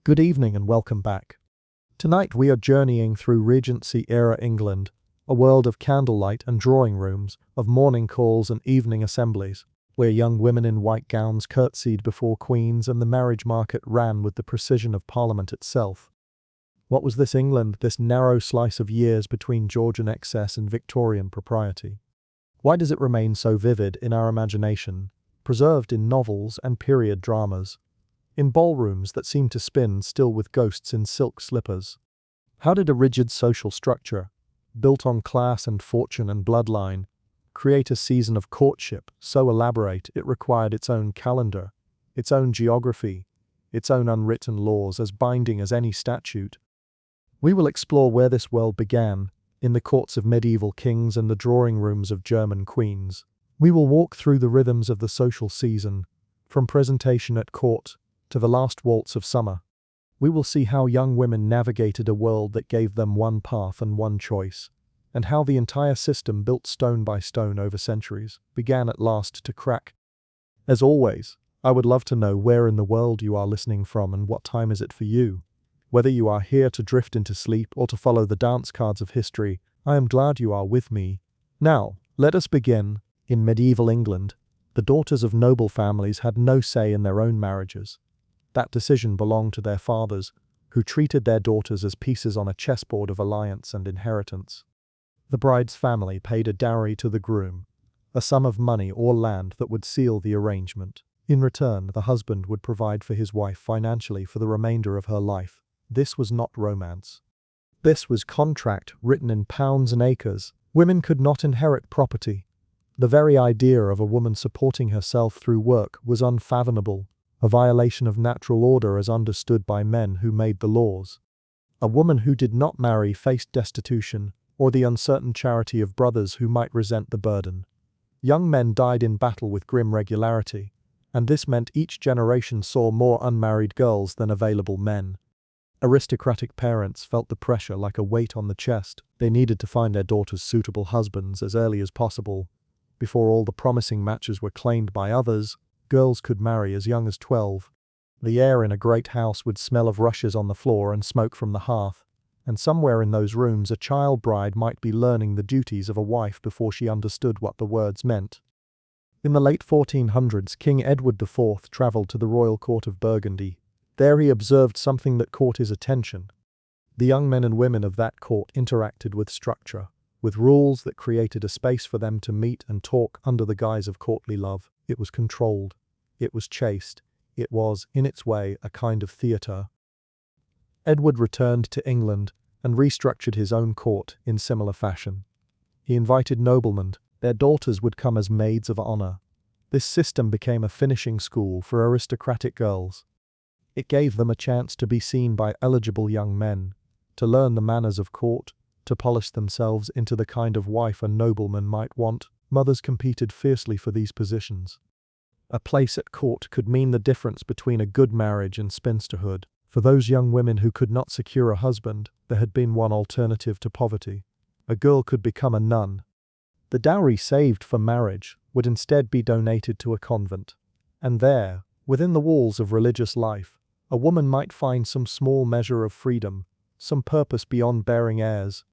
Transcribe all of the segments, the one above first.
Good evening and welcome back. Tonight we are journeying through Regency-era England, a world of candlelight and drawing rooms, of morning calls and evening assemblies, where young women in white gowns curtsied before queens and the marriage market ran with the precision of Parliament itself. What was this England, this narrow slice of years between Georgian excess and Victorian propriety? Why does it remain so vivid in our imagination, preserved in novels and period dramas, in ballrooms that seem to spin still with ghosts in silk slippers? How did a rigid social structure, built on class and fortune and bloodline, create a season of courtship so elaborate it required its own calendar, its own geography, its own unwritten laws as binding as any statute? We will explore where this world began, in the courts of medieval kings and the drawing rooms of German queens. We will walk through the rhythms of the social season, from presentation at court to the last waltz of summer. We will see how young women navigated a world that gave them one path and one choice, and how the entire system, built stone by stone over centuries, began at last to crack. As always, I would love to know where in the world you are listening from and what time is it for you. Whether you are here to drift into sleep or to follow the dance cards of history, I am glad you are with me. Now, let us begin. In medieval England, the daughters of noble families had no say in their own marriages. That decision belonged to their fathers, who treated their daughters as pieces on a chessboard of alliance and inheritance. The bride's family paid a dowry to the groom, a sum of money or land that would seal the arrangement. In return, the husband would provide for his wife financially for the remainder of her life. This was not romance. This was contract written in pounds and acres. Women could not inherit property. The very idea of a woman supporting herself through work was unfathomable, a violation of natural order as understood by men who made the laws. A woman who did not marry faced destitution, or the uncertain charity of brothers who might resent the burden. Young men died in battle with grim regularity, and this meant each generation saw more unmarried girls than available men. Aristocratic parents felt the pressure like a weight on the chest. They needed to find their daughters suitable husbands as early as possible. Before all the promising matches were claimed by others, girls could marry as young as 12. The air in a great house would smell of rushes on the floor and smoke from the hearth, and somewhere in those rooms a child bride might be learning the duties of a wife before she understood what the words meant. In the late 1400s, King Edward IV travelled to the royal court of Burgundy. There he observed something that caught his attention. The young men and women of that court interacted with structure, with rules that created a space for them to meet and talk under the guise of courtly love. It was controlled. It was chaste. It was, in its way, a kind of theatre. Edward returned to England and restructured his own court in similar fashion. He invited noblemen. Their daughters would come as maids of honor. This system became a finishing school for aristocratic girls. It gave them a chance to be seen by eligible young men, to learn the manners of court, to polish themselves into the kind of wife a nobleman might want. Mothers competed fiercely for these positions. A place at court could mean the difference between a good marriage and spinsterhood. For those young women who could not secure a husband, there had been one alternative to poverty. A girl could become a nun. The dowry saved for marriage would instead be donated to a convent. And there, within the walls of religious life, a woman might find some small measure of freedom, some purpose beyond bearing heirs.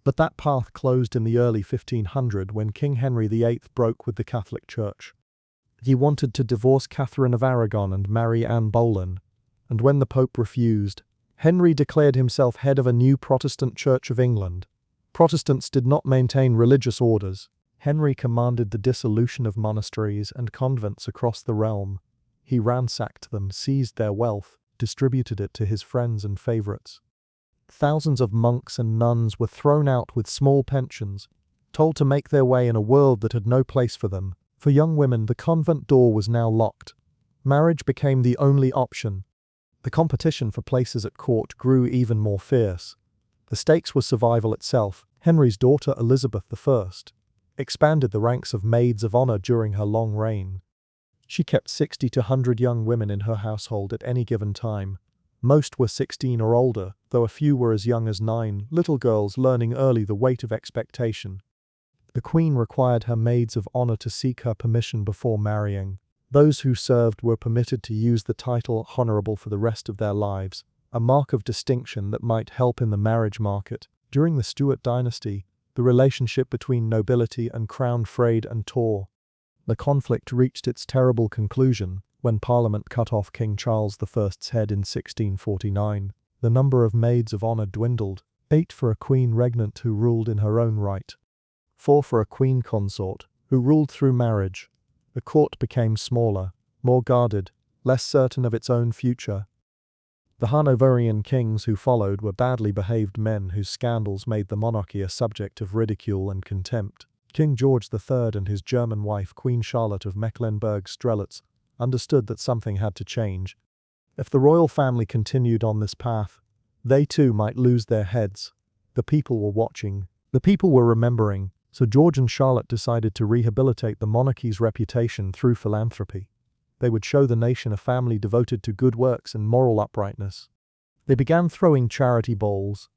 But that path closed in the early 1500s when King Henry VIII broke with the Catholic Church. He wanted to divorce Catherine of Aragon and marry Anne Boleyn, and when the Pope refused, Henry declared himself head of a new Protestant Church of England. Protestants did not maintain religious orders. Henry commanded the dissolution of monasteries and convents across the realm. He ransacked them, seized their wealth, distributed it to his friends and favorites. Thousands of monks and nuns were thrown out with small pensions, told to make their way in a world that had no place for them. For young women, the convent door was now locked. Marriage became the only option. The competition for places at court grew even more fierce. The stakes were survival itself. Henry's daughter Elizabeth I expanded the ranks of maids of honor during her long reign. She kept 60 to 100 young women in her household at any given time. Most were 16 or older, though a few were as young as 9, little girls learning early the weight of expectation. The queen required her maids of honor to seek her permission before marrying. Those who served were permitted to use the title honorable for the rest of their lives, a mark of distinction that might help in the marriage market. During the Stuart dynasty, the relationship between nobility and crown frayed and tore. The conflict reached its terrible conclusion when Parliament cut off King Charles I's head in 1649. The number of maids of honor dwindled, 8 for a queen regnant who ruled in her own right, 4 for a queen consort, who ruled through marriage. The court became smaller, more guarded, less certain of its own future. The Hanoverian kings who followed were badly behaved men whose scandals made the monarchy a subject of ridicule and contempt. King George III and his German wife Queen Charlotte of Mecklenburg-Strelitz understood that something had to change. If the royal family continued on this path, they too might lose their heads. The people were watching. The people were remembering, so George and Charlotte decided to rehabilitate the monarchy's reputation through philanthropy. They would show the nation a family devoted to good works and moral uprightness. They began throwing charity balls,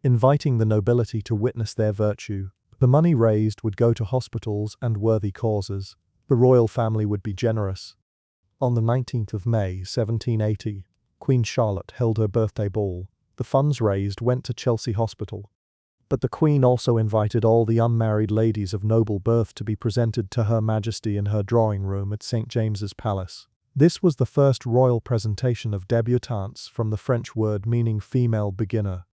inviting the nobility to witness their virtue. The money raised would go to hospitals and worthy causes. The royal family would be generous. On the 19th of May, 1780, Queen Charlotte held her birthday ball. The funds raised went to Chelsea Hospital. But the Queen also invited all the unmarried ladies of noble birth to be presented to Her Majesty in her drawing room at St. James's Palace. This was the first royal presentation of debutantes, from the French word meaning female beginner.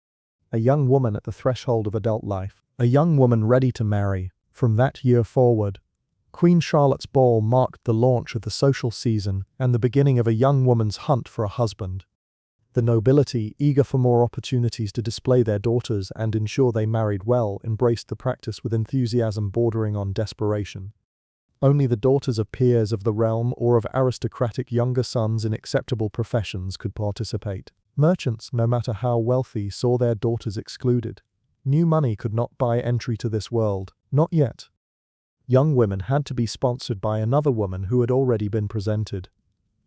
A young woman at the threshold of adult life, a young woman ready to marry. From that year forward, Queen Charlotte's ball marked the launch of the social season and the beginning of a young woman's hunt for a husband. The nobility, eager for more opportunities to display their daughters and ensure they married well, embraced the practice with enthusiasm bordering on desperation. Only the daughters of peers of the realm or of aristocratic younger sons in acceptable professions could participate. Merchants, no matter how wealthy, saw their daughters excluded. New money could not buy entry to this world, not yet. Young women had to be sponsored by another woman who had already been presented.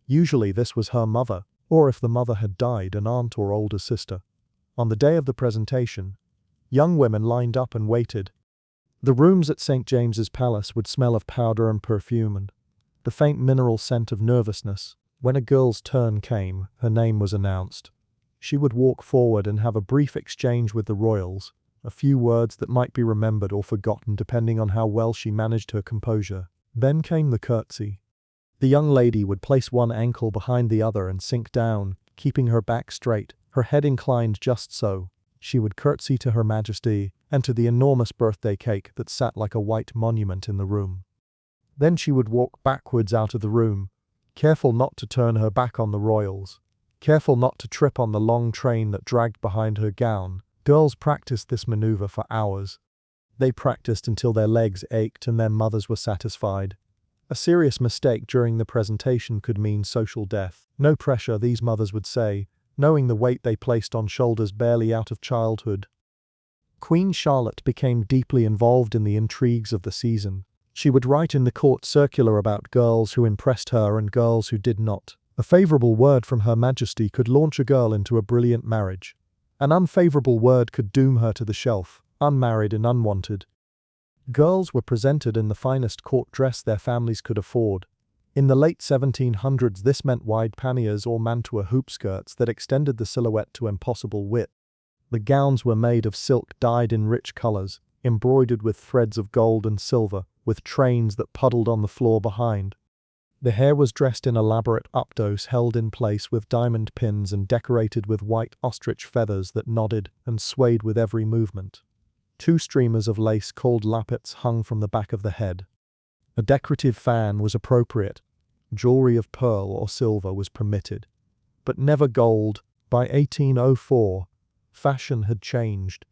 Usually this was her mother, or if the mother had died, an aunt or older sister. On the day of the presentation, young women lined up and waited. The rooms at St. James's Palace would smell of powder and perfume and the faint mineral scent of nervousness. When a girl's turn came, her name was announced. She would walk forward and have a brief exchange with the royals, a few words that might be remembered or forgotten depending on how well she managed her composure. Then came the curtsy. The young lady would place one ankle behind the other and sink down, keeping her back straight, her head inclined just so. She would curtsy to Her Majesty and to the enormous birthday cake that sat like a white monument in the room. Then she would walk backwards out of the room, careful not to turn her back on the royals, careful not to trip on the long train that dragged behind her gown. Girls practiced this maneuver for hours. They practiced until their legs ached and their mothers were satisfied. A serious mistake during the presentation could mean social death. No pressure, these mothers would say, knowing the weight they placed on shoulders barely out of childhood. Queen Charlotte became deeply involved in the intrigues of the season. She would write in the court circular about girls who impressed her and girls who did not. A favorable word from Her Majesty could launch a girl into a brilliant marriage. An unfavorable word could doom her to the shelf, unmarried and unwanted. Girls were presented in the finest court dress their families could afford. In the late 1700s, this meant wide panniers or mantua hoop skirts that extended the silhouette to impossible width. The gowns were made of silk dyed in rich colors, embroidered with threads of gold and silver, with trains that puddled on the floor behind. The hair was dressed in elaborate updos held in place with diamond pins and decorated with white ostrich feathers that nodded and swayed with every movement. 2 streamers of lace called lappets hung from the back of the head. A decorative fan was appropriate. Jewelry of pearl or silver was permitted, but never gold. By 1804, fashion had changed.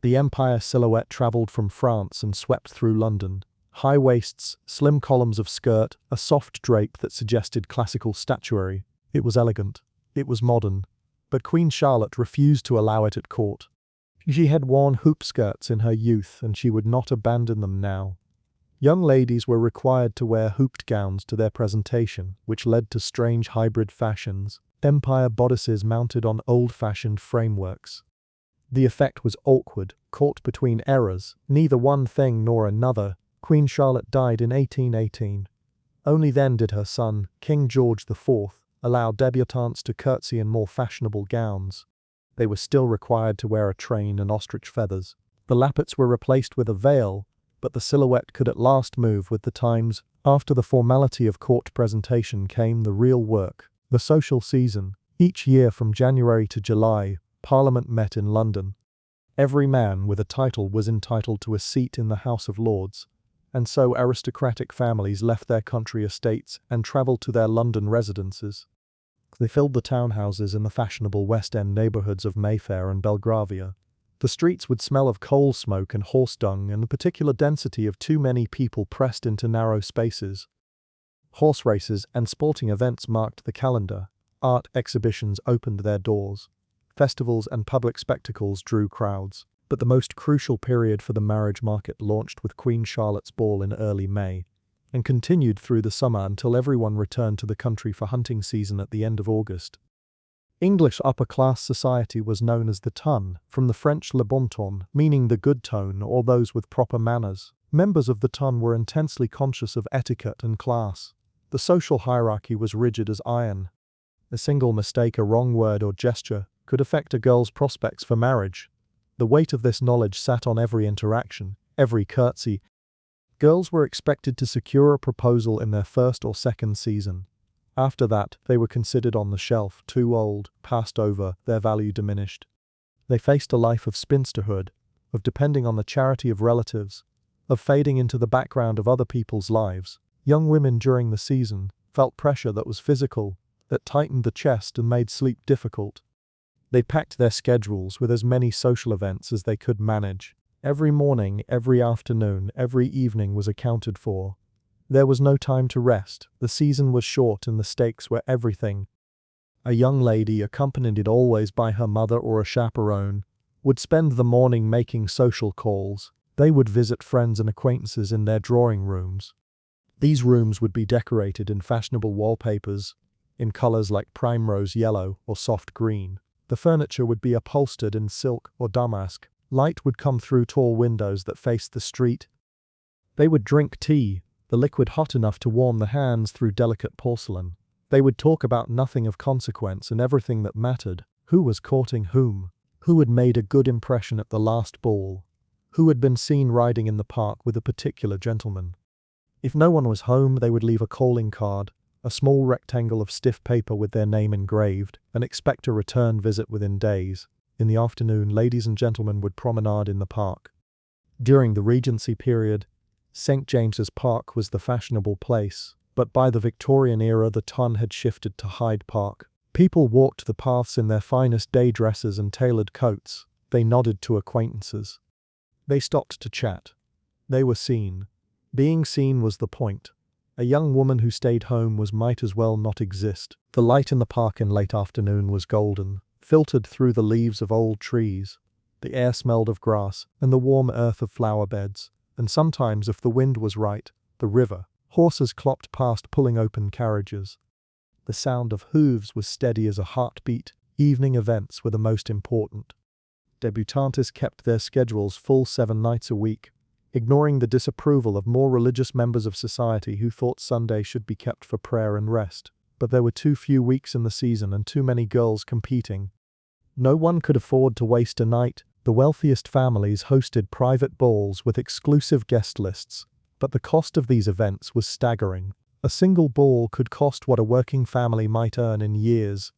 The empire silhouette traveled from France and swept through London. High waists, slim columns of skirt, a soft drape that suggested classical statuary. It was elegant. It was modern. But Queen Charlotte refused to allow it at court. She had worn hoop skirts in her youth and she would not abandon them now. Young ladies were required to wear hooped gowns to their presentation, which led to strange hybrid fashions. Empire bodices mounted on old-fashioned frameworks. The effect was awkward, caught between eras, neither one thing nor another. Queen Charlotte died in 1818. Only then did her son, King George IV, allow debutantes to curtsy in more fashionable gowns. They were still required to wear a train and ostrich feathers. The lappets were replaced with a veil, but the silhouette could at last move with the times. After the formality of court presentation came the real work, the social season. Each year from January to July, Parliament met in London. Every man with a title was entitled to a seat in the House of Lords, and so aristocratic families left their country estates and travelled to their London residences. They filled the townhouses in the fashionable West End neighbourhoods of Mayfair and Belgravia. The streets would smell of coal smoke and horse dung and the particular density of too many people pressed into narrow spaces. Horse races and sporting events marked the calendar. Art exhibitions opened their doors. Festivals and public spectacles drew crowds. But the most crucial period for the marriage market launched with Queen Charlotte's ball in early May, and continued through the summer until everyone returned to the country for hunting season at the end of August. English upper-class society was known as the ton, from the French le bon ton, meaning the good tone or those with proper manners. Members of the ton were intensely conscious of etiquette and class. The social hierarchy was rigid as iron. A single mistake, a wrong word or gesture, could affect a girl's prospects for marriage. The weight of this knowledge sat on every interaction, every curtsy. Girls were expected to secure a proposal in their first or second season. After that, they were considered on the shelf, too old, passed over, their value diminished. They faced a life of spinsterhood, of depending on the charity of relatives, of fading into the background of other people's lives. Young women during the season felt pressure that was physical, that tightened the chest and made sleep difficult. They packed their schedules with as many social events as they could manage. Every morning, every afternoon, every evening was accounted for. There was no time to rest. The season was short and the stakes were everything. A young lady, accompanied always by her mother or a chaperone, would spend the morning making social calls. They would visit friends and acquaintances in their drawing rooms. These rooms would be decorated in fashionable wallpapers, in colors like primrose yellow or soft green. The furniture would be upholstered in silk or damask. Light would come through tall windows that faced the street. They would drink tea, the liquid hot enough to warm the hands through delicate porcelain. They would talk about nothing of consequence and everything that mattered. Who was courting whom? Who had made a good impression at the last ball? Who had been seen riding in the park with a particular gentleman? If no one was home, they would leave a calling card, a small rectangle of stiff paper with their name engraved, and expect a return visit within days. In the afternoon, ladies and gentlemen would promenade in the park. During the Regency period, St. James's Park was the fashionable place, but by the Victorian era the ton had shifted to Hyde Park. People walked the paths in their finest day dresses and tailored coats. They nodded to acquaintances. They stopped to chat. They were seen. Being seen was the point. A young woman who stayed home might as well not exist. The light in the park in late afternoon was golden, filtered through the leaves of old trees. The air smelled of grass and the warm earth of flower beds, and sometimes, if the wind was right, the river. Horses clopped past pulling open carriages. The sound of hooves was steady as a heartbeat. Evening events were the most important. Debutantes kept their schedules full 7 nights a week, ignoring the disapproval of more religious members of society who thought Sunday should be kept for prayer and rest. But there were too few weeks in the season and too many girls competing. No one could afford to waste a night. The wealthiest families hosted private balls with exclusive guest lists, but the cost of these events was staggering. A single ball could cost what a working family might earn in years.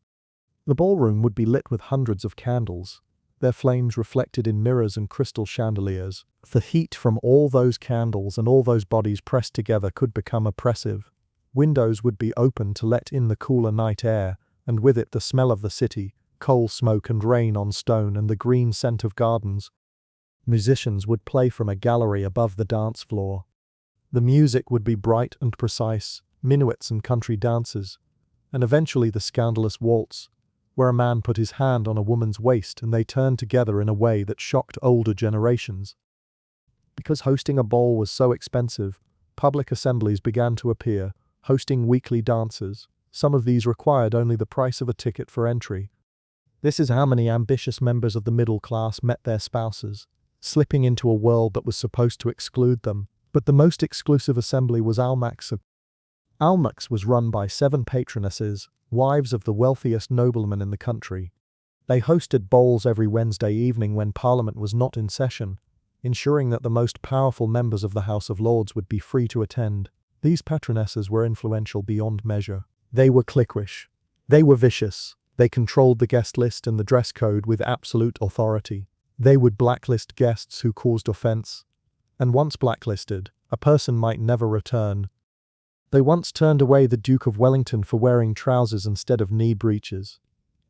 The ballroom would be lit with hundreds of candles, their flames reflected in mirrors and crystal chandeliers. The heat from all those candles and all those bodies pressed together could become oppressive. Windows would be open to let in the cooler night air, and with it the smell of the city, coal smoke and rain on stone and the green scent of gardens. Musicians would play from a gallery above the dance floor. The music would be bright and precise, minuets and country dances, and eventually the scandalous waltz, where a man put his hand on a woman's waist and they turned together in a way that shocked older generations. Because hosting a ball was so expensive, public assemblies began to appear, hosting weekly dances. Some of these required only the price of a ticket for entry. This is how many ambitious members of the middle class met their spouses, slipping into a world that was supposed to exclude them. But the most exclusive assembly was Almack's. Almack's was run by 7 patronesses, wives of the wealthiest noblemen in the country. They hosted balls every Wednesday evening when Parliament was not in session, ensuring that the most powerful members of the House of Lords would be free to attend. These patronesses were influential beyond measure. They were cliquish. They were vicious. They controlled the guest list and the dress code with absolute authority. They would blacklist guests who caused offense. And once blacklisted, a person might never return. They once turned away the Duke of Wellington for wearing trousers instead of knee breeches.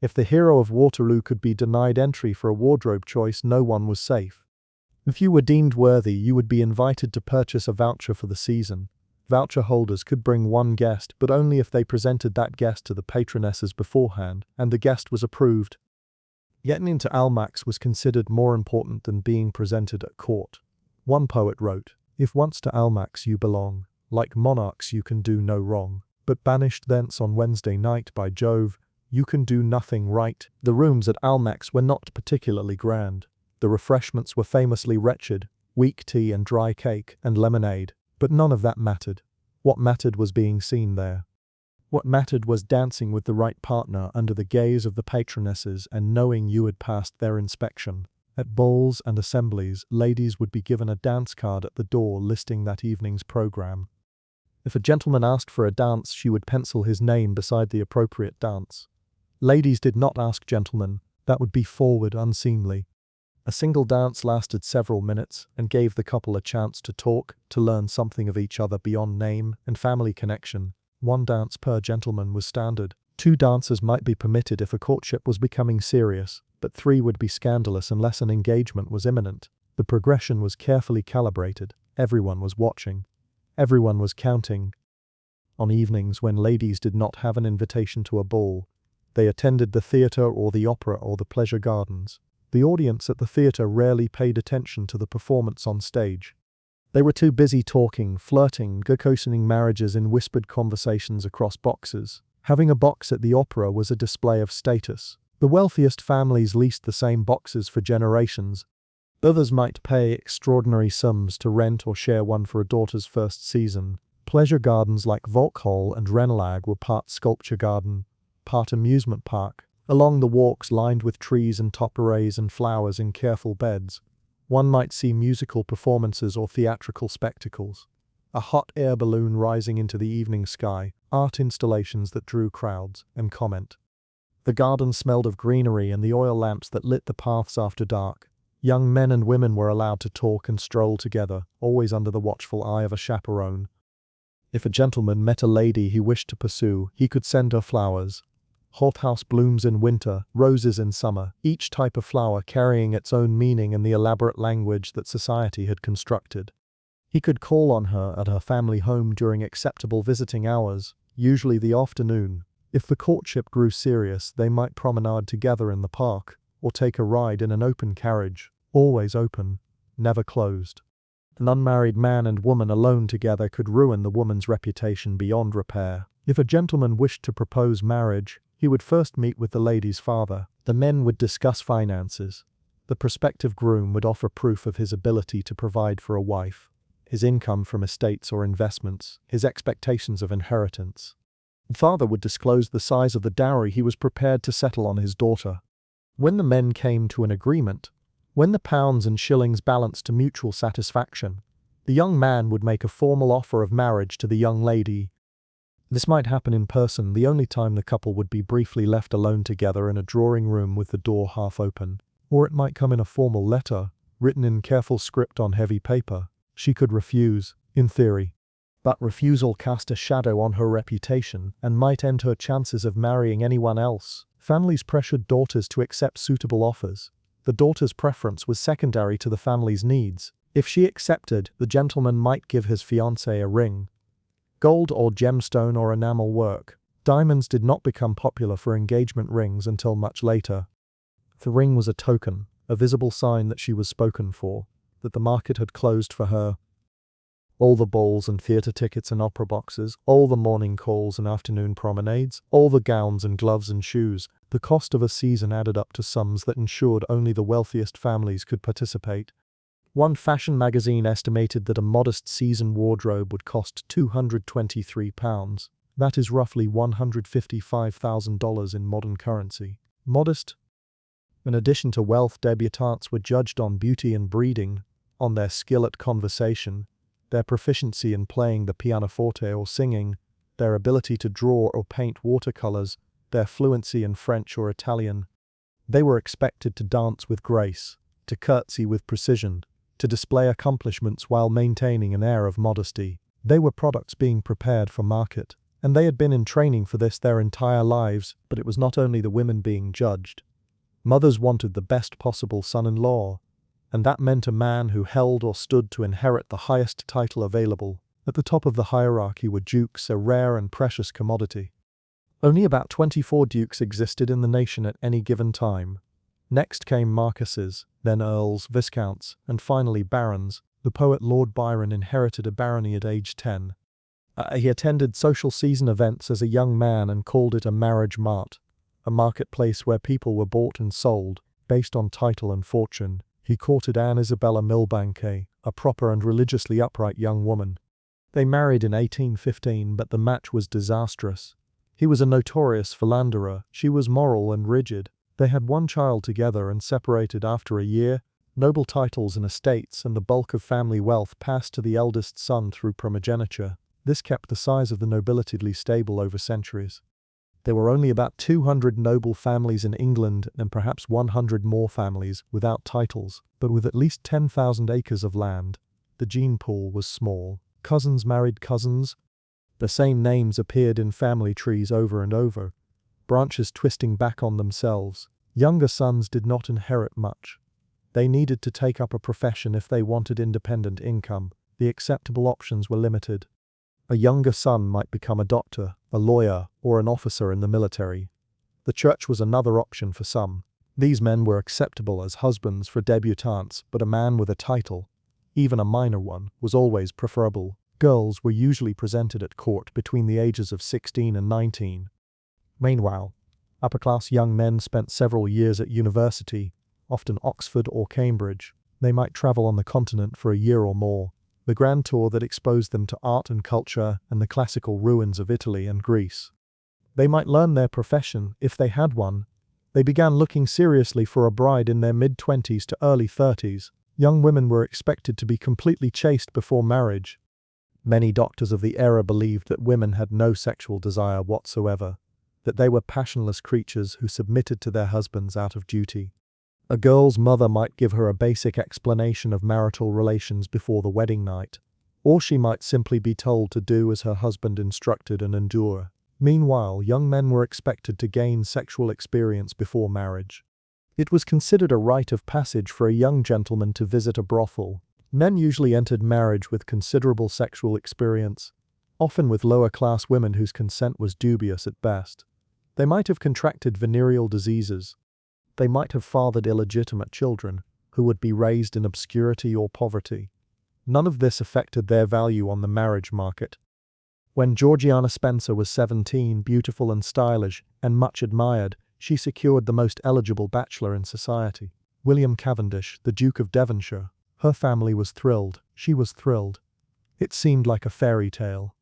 If the hero of Waterloo could be denied entry for a wardrobe choice, no one was safe. If you were deemed worthy, you would be invited to purchase a voucher for the season. Voucher holders could bring one guest, but only if they presented that guest to the patronesses beforehand, and the guest was approved. Getting into Almack's was considered more important than being presented at court. One poet wrote, "If once to Almack's you belong, like monarchs you can do no wrong, but banished thence on Wednesday night, by Jove, you can do nothing right." The rooms at Almack's were not particularly grand. The refreshments were famously wretched, weak tea and dry cake and lemonade, but none of that mattered. What mattered was being seen there. What mattered was dancing with the right partner under the gaze of the patronesses and knowing you had passed their inspection. At balls and assemblies, ladies would be given a dance card at the door listing that evening's program. If a gentleman asked for a dance, she would pencil his name beside the appropriate dance. Ladies did not ask gentlemen, that would be forward, unseemly. A single dance lasted several minutes and gave the couple a chance to talk, to learn something of each other beyond name and family connection. 1 dance per gentleman was standard. 2 dances might be permitted if a courtship was becoming serious, but 3 would be scandalous unless an engagement was imminent. The progression was carefully calibrated. Everyone was watching. Everyone was counting. On evenings when ladies did not have an invitation to a ball, they attended the theatre or the opera or the pleasure gardens. The audience at the theatre rarely paid attention to the performance on stage. They were too busy talking, flirting, negotiating marriages in whispered conversations across boxes. Having a box at the opera was a display of status. The wealthiest families leased the same boxes for generations. Others might pay extraordinary sums to rent or share one for a daughter's first season. Pleasure gardens like Vauxhall and Renelag were part sculpture garden, part amusement park. Along the walks lined with trees and top arrays and flowers in careful beds, one might see musical performances or theatrical spectacles. A hot air balloon rising into the evening sky, art installations that drew crowds and comment. The garden smelled of greenery and the oil lamps that lit the paths after dark. Young men and women were allowed to talk and stroll together, always under the watchful eye of a chaperone. If a gentleman met a lady he wished to pursue, he could send her flowers. Hothouse blooms in winter, roses in summer, each type of flower carrying its own meaning in the elaborate language that society had constructed. He could call on her at her family home during acceptable visiting hours, usually the afternoon. If the courtship grew serious, they might promenade together in the park, or take a ride in an open carriage, always open, never closed. An unmarried man and woman alone together could ruin the woman's reputation beyond repair. If a gentleman wished to propose marriage, he would first meet with the lady's father. The men would discuss finances. The prospective groom would offer proof of his ability to provide for a wife, his income from estates or investments, his expectations of inheritance. The father would disclose the size of the dowry he was prepared to settle on his daughter. When the men came to an agreement, when the pounds and shillings balanced to mutual satisfaction, the young man would make a formal offer of marriage to the young lady. This might happen in person, the only time the couple would be briefly left alone together in a drawing room with the door half open. Or it might come in a formal letter, written in careful script on heavy paper. She could refuse, in theory. But refusal cast a shadow on her reputation and might end her chances of marrying anyone else. Families pressured daughters to accept suitable offers. The daughter's preference was secondary to the family's needs. If she accepted, the gentleman might give his fiancée a ring. Gold or gemstone or enamel work. Diamonds did not become popular for engagement rings until much later. The ring was a token, a visible sign that she was spoken for, that the market had closed for her. All the balls and theatre tickets and opera boxes, all the morning calls and afternoon promenades, all the gowns and gloves and shoes, the cost of a season added up to sums that ensured only the wealthiest families could participate. One fashion magazine estimated that a modest season wardrobe would cost £223. That is roughly $155,000 in modern currency. Modest. In addition to wealth, debutantes were judged on beauty and breeding, on their skill at conversation, their proficiency in playing the pianoforte or singing, their ability to draw or paint watercolors, their fluency in French or Italian. They were expected to dance with grace, to curtsy with precision, to display accomplishments while maintaining an air of modesty. They were products being prepared for market, and they had been in training for this their entire lives. But it was not only the women being judged. Mothers wanted the best possible son-in-law, and that meant a man who held or stood to inherit the highest title available. At the top of the hierarchy were dukes, a rare and precious commodity. Only about 24 dukes existed in the nation at any given time. Next came marquises, then earls, viscounts, and finally barons. The poet Lord Byron inherited a barony at age 10. He attended social season events as a young man and called it a marriage mart, a marketplace where people were bought and sold, based on title and fortune. He courted Anne Isabella Milbanke, a proper and religiously upright young woman. They married in 1815, but the match was disastrous. He was a notorious philanderer, she was moral and rigid. They had one child together and separated after a year. Noble titles and estates and the bulk of family wealth passed to the eldest son through primogeniture. This kept the size of the nobility stable over centuries. There were only about 200 noble families in England and perhaps 100 more families without titles, but with at least 10,000 acres of land. The gene pool was small. Cousins married cousins. The same names appeared in family trees over and over, branches twisting back on themselves. Younger sons did not inherit much. They needed to take up a profession if they wanted independent income. The acceptable options were limited. A younger son might become a doctor, a lawyer, or an officer in the military. The church was another option for some. These men were acceptable as husbands for debutantes, but a man with a title, even a minor one, was always preferable. Girls were usually presented at court between the ages of 16 and 19. Meanwhile, upper-class young men spent several years at university, often Oxford or Cambridge. They might travel on the continent for a year or more, the grand tour that exposed them to art and culture and the classical ruins of Italy and Greece. They might learn their profession, if they had one. They began looking seriously for a bride in their mid-20s to early 30s. Young women were expected to be completely chaste before marriage. Many doctors of the era believed that women had no sexual desire whatsoever, that they were passionless creatures who submitted to their husbands out of duty. A girl's mother might give her a basic explanation of marital relations before the wedding night, or she might simply be told to do as her husband instructed and endure. Meanwhile, young men were expected to gain sexual experience before marriage. It was considered a rite of passage for a young gentleman to visit a brothel. Men usually entered marriage with considerable sexual experience, often with lower-class women whose consent was dubious at best. They might have contracted venereal diseases. They might have fathered illegitimate children, who would be raised in obscurity or poverty. None of this affected their value on the marriage market. When Georgiana Spencer was 17, beautiful and stylish, and much admired, she secured the most eligible bachelor in society, William Cavendish, the Duke of Devonshire. Her family was thrilled. She was thrilled. It seemed like a fairy tale.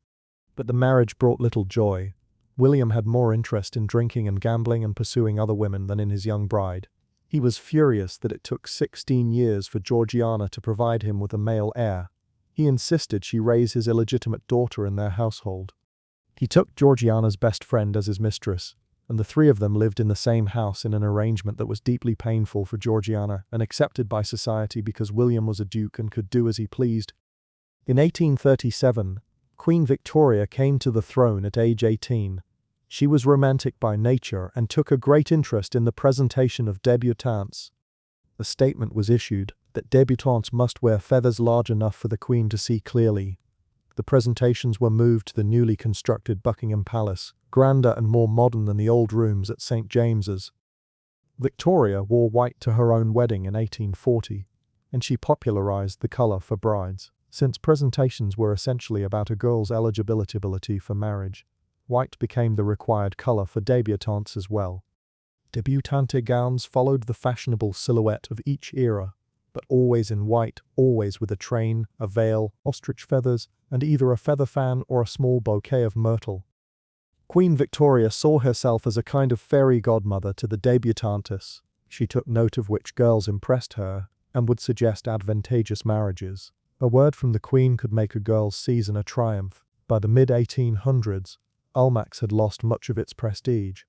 But the marriage brought little joy. William had more interest in drinking and gambling and pursuing other women than in his young bride. He was furious that it took 16 years for Georgiana to provide him with a male heir. He insisted she raise his illegitimate daughter in their household. He took Georgiana's best friend as his mistress, and the three of them lived in the same house in an arrangement that was deeply painful for Georgiana and accepted by society because William was a duke and could do as he pleased. In 1837, Queen Victoria came to the throne at age 18. She was romantic by nature and took a great interest in the presentation of debutantes. A statement was issued that debutantes must wear feathers large enough for the Queen to see clearly. The presentations were moved to the newly constructed Buckingham Palace, grander and more modern than the old rooms at St. James's. Victoria wore white to her own wedding in 1840, and she popularized the color for brides. Since presentations were essentially about a girl's eligibility for marriage, white became the required color for debutantes as well. Debutante gowns followed the fashionable silhouette of each era. but always in white, always with a train, a veil, ostrich feathers, and either a feather fan or a small bouquet of myrtle. Queen Victoria saw herself as a kind of fairy godmother to the debutantes. She took note of which girls impressed her and would suggest advantageous marriages. A word from the Queen could make a girl's season a triumph. By the mid-1800s, Almack's had lost much of its prestige.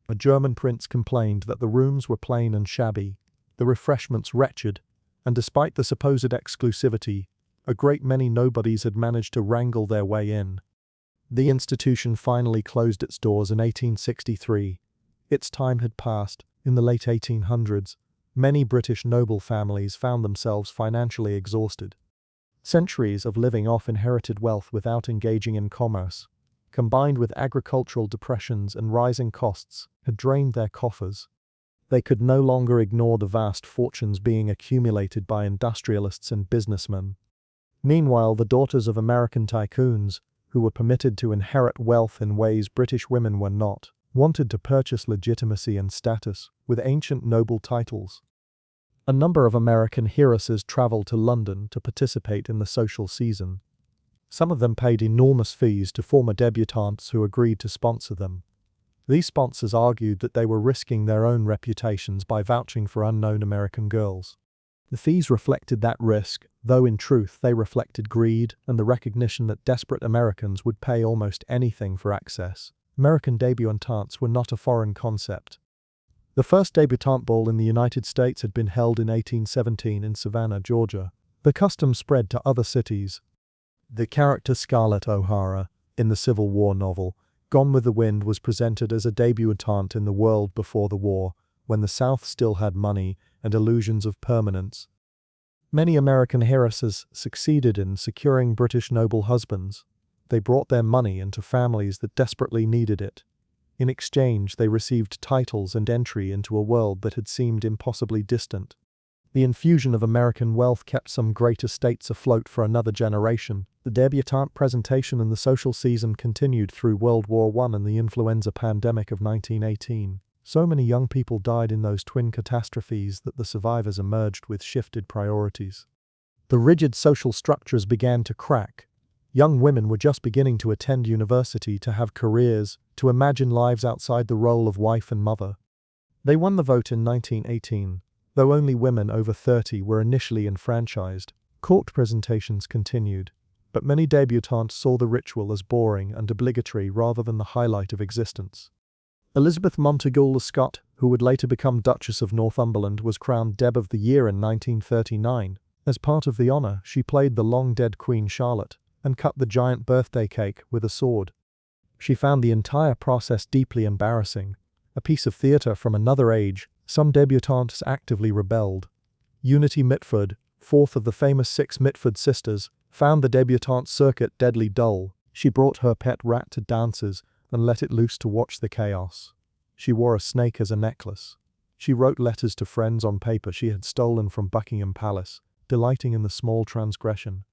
A German prince complained that the rooms were plain and shabby, the refreshments wretched, and despite the supposed exclusivity, a great many nobodies had managed to wrangle their way in. The institution finally closed its doors in 1863. Its time had passed. In the late 1800s, many British noble families found themselves financially exhausted. Centuries of living off inherited wealth without engaging in commerce, combined with agricultural depressions and rising costs, had drained their coffers. They could no longer ignore the vast fortunes being accumulated by industrialists and businessmen. Meanwhile, the daughters of American tycoons, who were permitted to inherit wealth in ways British women were not, wanted to purchase legitimacy and status with ancient noble titles. A number of American heiresses traveled to London to participate in the social season. Some of them paid enormous fees to former debutantes who agreed to sponsor them. These sponsors argued that they were risking their own reputations by vouching for unknown American girls. The fees reflected that risk, though in truth they reflected greed and the recognition that desperate Americans would pay almost anything for access. American debutantes were not a foreign concept. The first debutante ball in the United States had been held in 1817 in Savannah, Georgia. The custom spread to other cities. The character Scarlett O'Hara, in the Civil War novel, Gone with the Wind, was presented as a debutante in the world before the war, when the South still had money and illusions of permanence. Many American heiresses succeeded in securing British noble husbands. They brought their money into families that desperately needed it. In exchange, they received titles and entry into a world that had seemed impossibly distant. The infusion of American wealth kept some great estates afloat for another generation. The debutante presentation and the social season continued through World War I and the influenza pandemic of 1918. So many young people died in those twin catastrophes that the survivors emerged with shifted priorities. The rigid social structures began to crack. Young women were just beginning to attend university, to have careers, to imagine lives outside the role of wife and mother. They won the vote in 1918, though only women over 30 were initially enfranchised. Court presentations continued, but many debutantes saw the ritual as boring and obligatory rather than the highlight of existence. Elizabeth Montagu-Lescott, who would later become Duchess of Northumberland, was crowned Deb of the Year in 1939. As part of the honor, she played the long-dead Queen Charlotte and cut the giant birthday cake with a sword. She found the entire process deeply embarrassing, a piece of theatre from another age. Some debutantes actively rebelled. Unity Mitford, fourth of the famous 6 Mitford sisters, found the debutante circuit deadly dull. She brought her pet rat to dances and let it loose to watch the chaos. She wore a snake as a necklace. She wrote letters to friends on paper she had stolen from Buckingham Palace, delighting in the small transgression.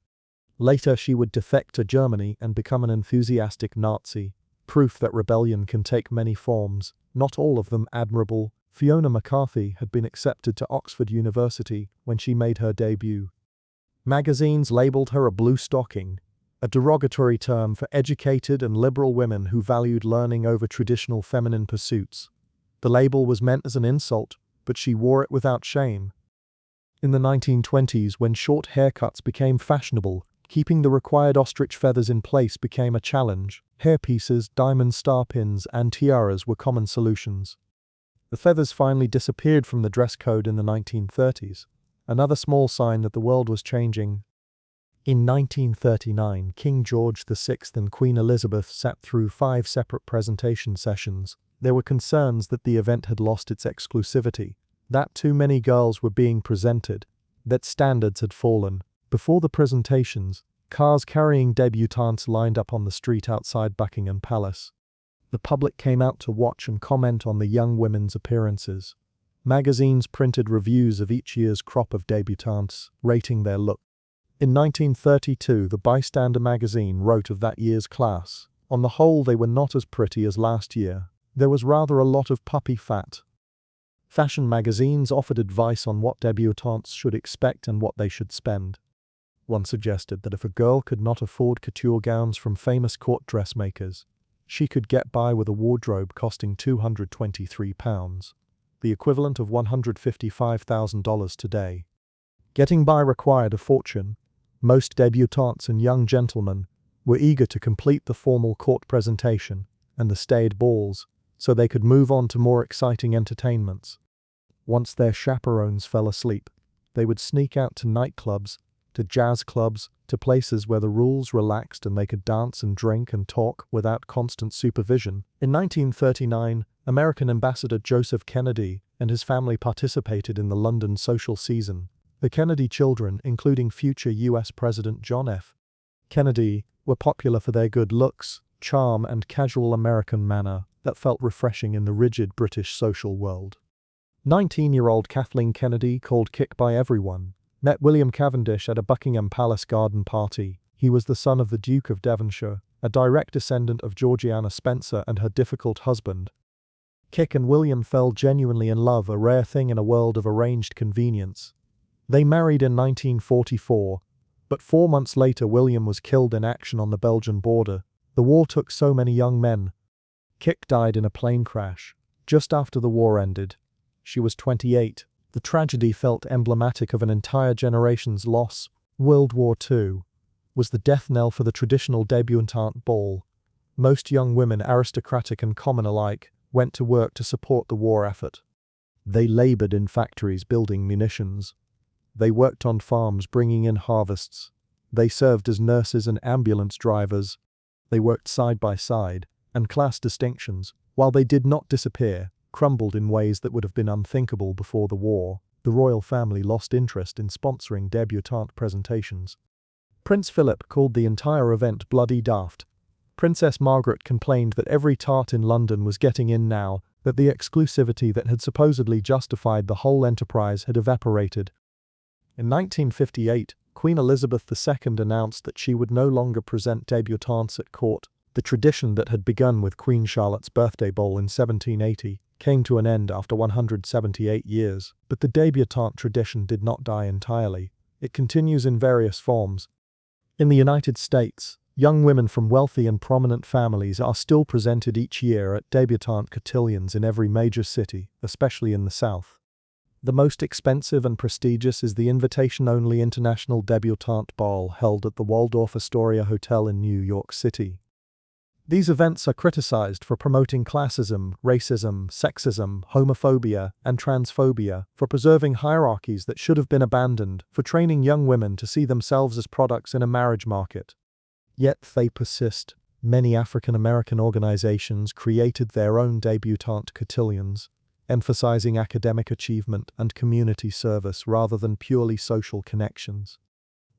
Later she would defect to Germany and become an enthusiastic Nazi, proof that rebellion can take many forms, not all of them admirable. Fiona McCarthy had been accepted to Oxford University when she made her debut. Magazines labeled her a blue stocking, a derogatory term for educated and liberal women who valued learning over traditional feminine pursuits. The label was meant as an insult, but she wore it without shame. In the 1920s, when short haircuts became fashionable, keeping the required ostrich feathers in place became a challenge. Hairpieces, diamond star pins, and tiaras were common solutions. The feathers finally disappeared from the dress code in the 1930s, another small sign that the world was changing. In 1939, King George VI and Queen Elizabeth sat through 5 separate presentation sessions. There were concerns that the event had lost its exclusivity, that too many girls were being presented, that standards had fallen. Before the presentations, cars carrying debutantes lined up on the street outside Buckingham Palace. The public came out to watch and comment on the young women's appearances. Magazines printed reviews of each year's crop of debutantes, rating their look. In 1932, the Bystander magazine wrote of that year's class, "On the whole, they were not as pretty as last year. There was rather a lot of puppy fat." Fashion magazines offered advice on what debutantes should expect and what they should spend. One suggested that if a girl could not afford couture gowns from famous court dressmakers, she could get by with a wardrobe costing £223, the equivalent of $155,000 today. Getting by required a fortune. Most debutantes and young gentlemen were eager to complete the formal court presentation and the staid balls, so they could move on to more exciting entertainments. Once their chaperones fell asleep, they would sneak out to nightclubs, to jazz clubs, to places where the rules relaxed and they could dance and drink and talk without constant supervision. In 1939, American Ambassador Joseph Kennedy and his family participated in the London social season. The Kennedy children, including future US President John F. Kennedy, were popular for their good looks, charm, and casual American manner that felt refreshing in the rigid British social world. 19-year-old Kathleen Kennedy, called Kick by everyone, met William Cavendish at a Buckingham Palace garden party. He was the son of the Duke of Devonshire, a direct descendant of Georgiana Spencer and her difficult husband. Kick and William fell genuinely in love, a rare thing in a world of arranged convenience. They married in 1944, but 4 months later William was killed in action on the Belgian border. The war took so many young men. Kick died in a plane crash just after the war ended. She was 28. The tragedy felt emblematic of an entire generation's loss. World War II was the death knell for the traditional debutante ball. Most young women, aristocratic and common alike, went to work to support the war effort. They labored in factories building munitions. They worked on farms bringing in harvests. They served as nurses and ambulance drivers. They worked side by side, and class distinctions, while they did not disappear, crumbled in ways that would have been unthinkable before the war. The royal family lost interest in sponsoring debutante presentations. Prince Philip called the entire event bloody daft. Princess Margaret complained that every tart in London was getting in now, that the exclusivity that had supposedly justified the whole enterprise had evaporated. In 1958, Queen Elizabeth II announced that she would no longer present debutantes at court. The tradition that had begun with Queen Charlotte's birthday ball in 1780 came to an end after 178 years. But the debutante tradition did not die entirely. It continues in various forms. In the United States, young women from wealthy and prominent families are still presented each year at debutante cotillions in every major city, especially in the South. The most expensive and prestigious is the invitation-only International Debutante Ball held at the Waldorf Astoria Hotel in New York City. These events are criticized for promoting classism, racism, sexism, homophobia, and transphobia, for preserving hierarchies that should have been abandoned, for training young women to see themselves as products in a marriage market. Yet they persist. Many African American organizations created their own debutante cotillions, emphasizing academic achievement and community service rather than purely social connections.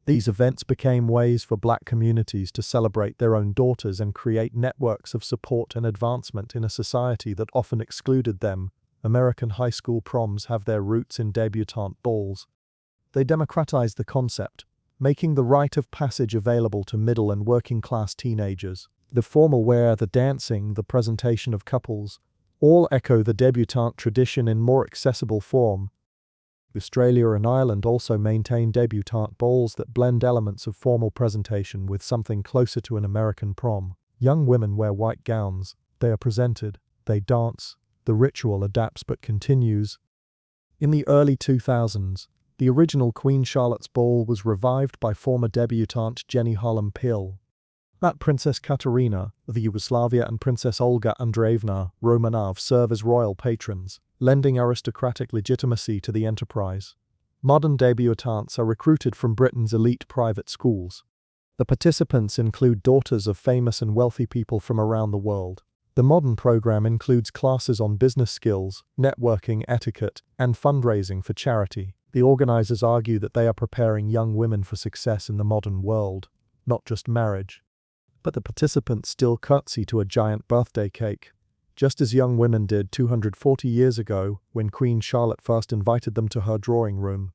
These events became ways for Black communities to celebrate their own daughters and create networks of support and advancement in a society that often excluded them. American high school proms have their roots in debutante balls. They democratized the concept, making the rite of passage available to middle and working class teenagers. The formal wear, the dancing, the presentation of couples, all echo the debutante tradition in more accessible form. Australia and Ireland also maintain debutante balls that blend elements of formal presentation with something closer to an American prom. Young women wear white gowns, they are presented, they dance, the ritual adapts but continues. In the early 2000s, the original Queen Charlotte's Ball was revived by former debutante Jenny Harlem Pil. That Princess Katerina of Yugoslavia and Princess Olga Andreevna Romanov serve as royal patrons, lending aristocratic legitimacy to the enterprise. Modern debutantes are recruited from Britain's elite private schools. The participants include daughters of famous and wealthy people from around the world. The modern program includes classes on business skills, networking, etiquette, and fundraising for charity. The organizers argue that they are preparing young women for success in the modern world, not just marriage. But the participants still curtsy to a giant birthday cake, just as young women did 240 years ago when Queen Charlotte first invited them to her drawing room.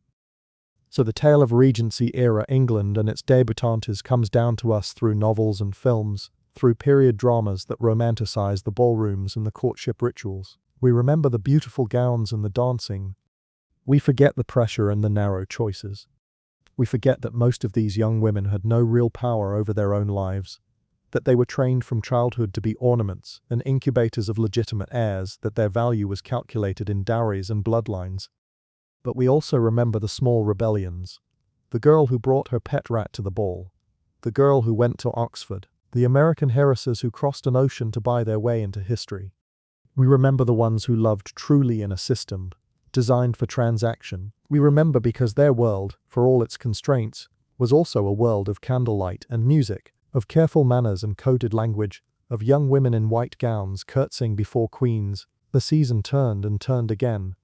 So the tale of Regency-era England and its debutantes comes down to us through novels and films, through period dramas that romanticize the ballrooms and the courtship rituals. We remember the beautiful gowns and the dancing. We forget the pressure and the narrow choices. We forget that most of these young women had no real power over their own lives, that they were trained from childhood to be ornaments and incubators of legitimate heirs, that their value was calculated in dowries and bloodlines. But we also remember the small rebellions. The girl who brought her pet rat to the ball. The girl who went to Oxford. The American heiresses who crossed an ocean to buy their way into history. We remember the ones who loved truly in a system, designed for transaction. We remember because their world, for all its constraints, was also a world of candlelight and music, of careful manners and coded language, of young women in white gowns curtsying before queens. The season turned and turned again.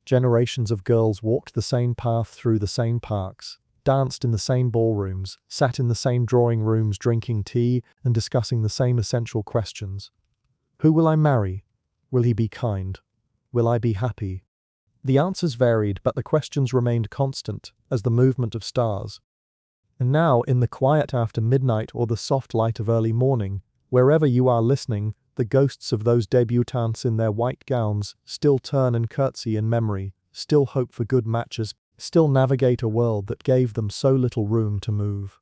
Generations of girls walked the same path through the same parks, danced in the same ballrooms, sat in the same drawing rooms drinking tea and discussing the same essential questions. Who will I marry? Will he be kind? Will I be happy? The answers varied, but the questions remained constant as the movement of stars. And now, in the quiet after midnight or the soft light of early morning, wherever you are listening, the ghosts of those debutantes in their white gowns still turn and curtsy in memory, still hope for good matches, still navigate a world that gave them so little room to move.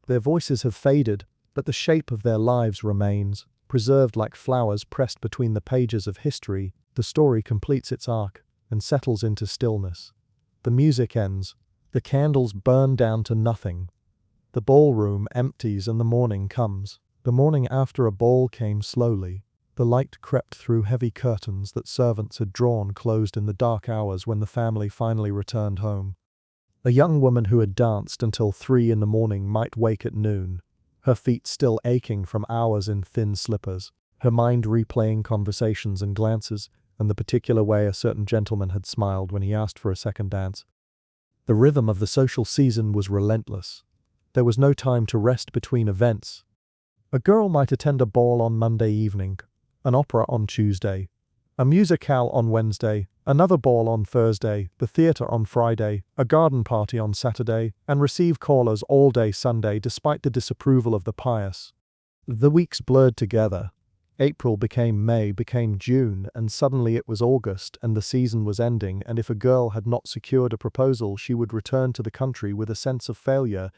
Their voices have faded, but the shape of their lives remains, preserved like flowers pressed between the pages of history. The story completes its arc and settles into stillness. The music ends. The candles burn down to nothing. The ballroom empties and the morning comes. The morning after a ball came slowly. The light crept through heavy curtains that servants had drawn closed in the dark hours when the family finally returned home. A young woman who had danced until 3 in the morning might wake at noon, her feet still aching from hours in thin slippers, her mind replaying conversations and glances, and the particular way a certain gentleman had smiled when he asked for a second dance. The rhythm of the social season was relentless. There was no time to rest between events. A girl might attend a ball on Monday evening, an opera on Tuesday, a musicale on Wednesday, another ball on Thursday, the theatre on Friday, a garden party on Saturday, and receive callers all day Sunday despite the disapproval of the pious. The weeks blurred together. April became May, became June, and suddenly it was August and the season was ending, and if a girl had not secured a proposal she would return to the country with a sense of failure.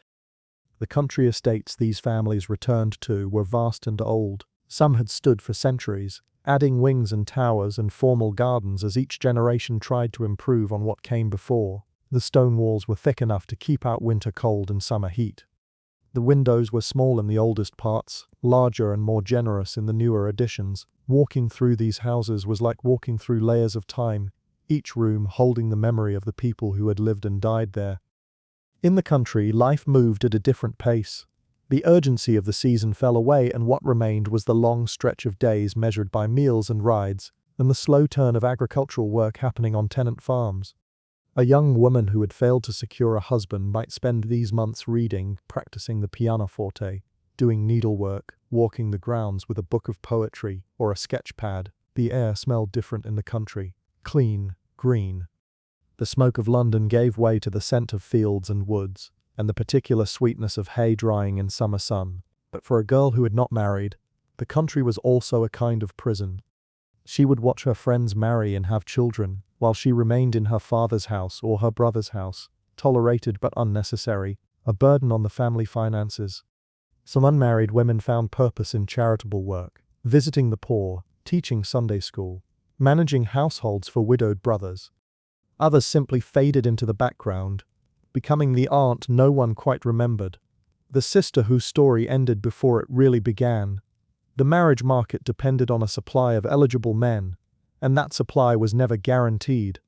The country estates these families returned to were vast and old. Some had stood for centuries, adding wings and towers and formal gardens as each generation tried to improve on what came before. The stone walls were thick enough to keep out winter cold and summer heat. The windows were small in the oldest parts, larger and more generous in the newer additions. Walking through these houses was like walking through layers of time, each room holding the memory of the people who had lived and died there. In the country, life moved at a different pace. The urgency of the season fell away, and what remained was the long stretch of days measured by meals and rides, and the slow turn of agricultural work happening on tenant farms. A young woman who had failed to secure a husband might spend these months reading, practicing the pianoforte, doing needlework, walking the grounds with a book of poetry or a sketch pad. The air smelled different in the country, clean, green. The smoke of London gave way to the scent of fields and woods, and the particular sweetness of hay drying in summer sun. But for a girl who had not married, the country was also a kind of prison. She would watch her friends marry and have children, while she remained in her father's house or her brother's house, tolerated but unnecessary, a burden on the family finances. Some unmarried women found purpose in charitable work, visiting the poor, teaching Sunday school, managing households for widowed brothers. Others simply faded into the background, becoming the aunt no one quite remembered, the sister whose story ended before it really began. The marriage market depended on a supply of eligible men, and that supply was never guaranteed.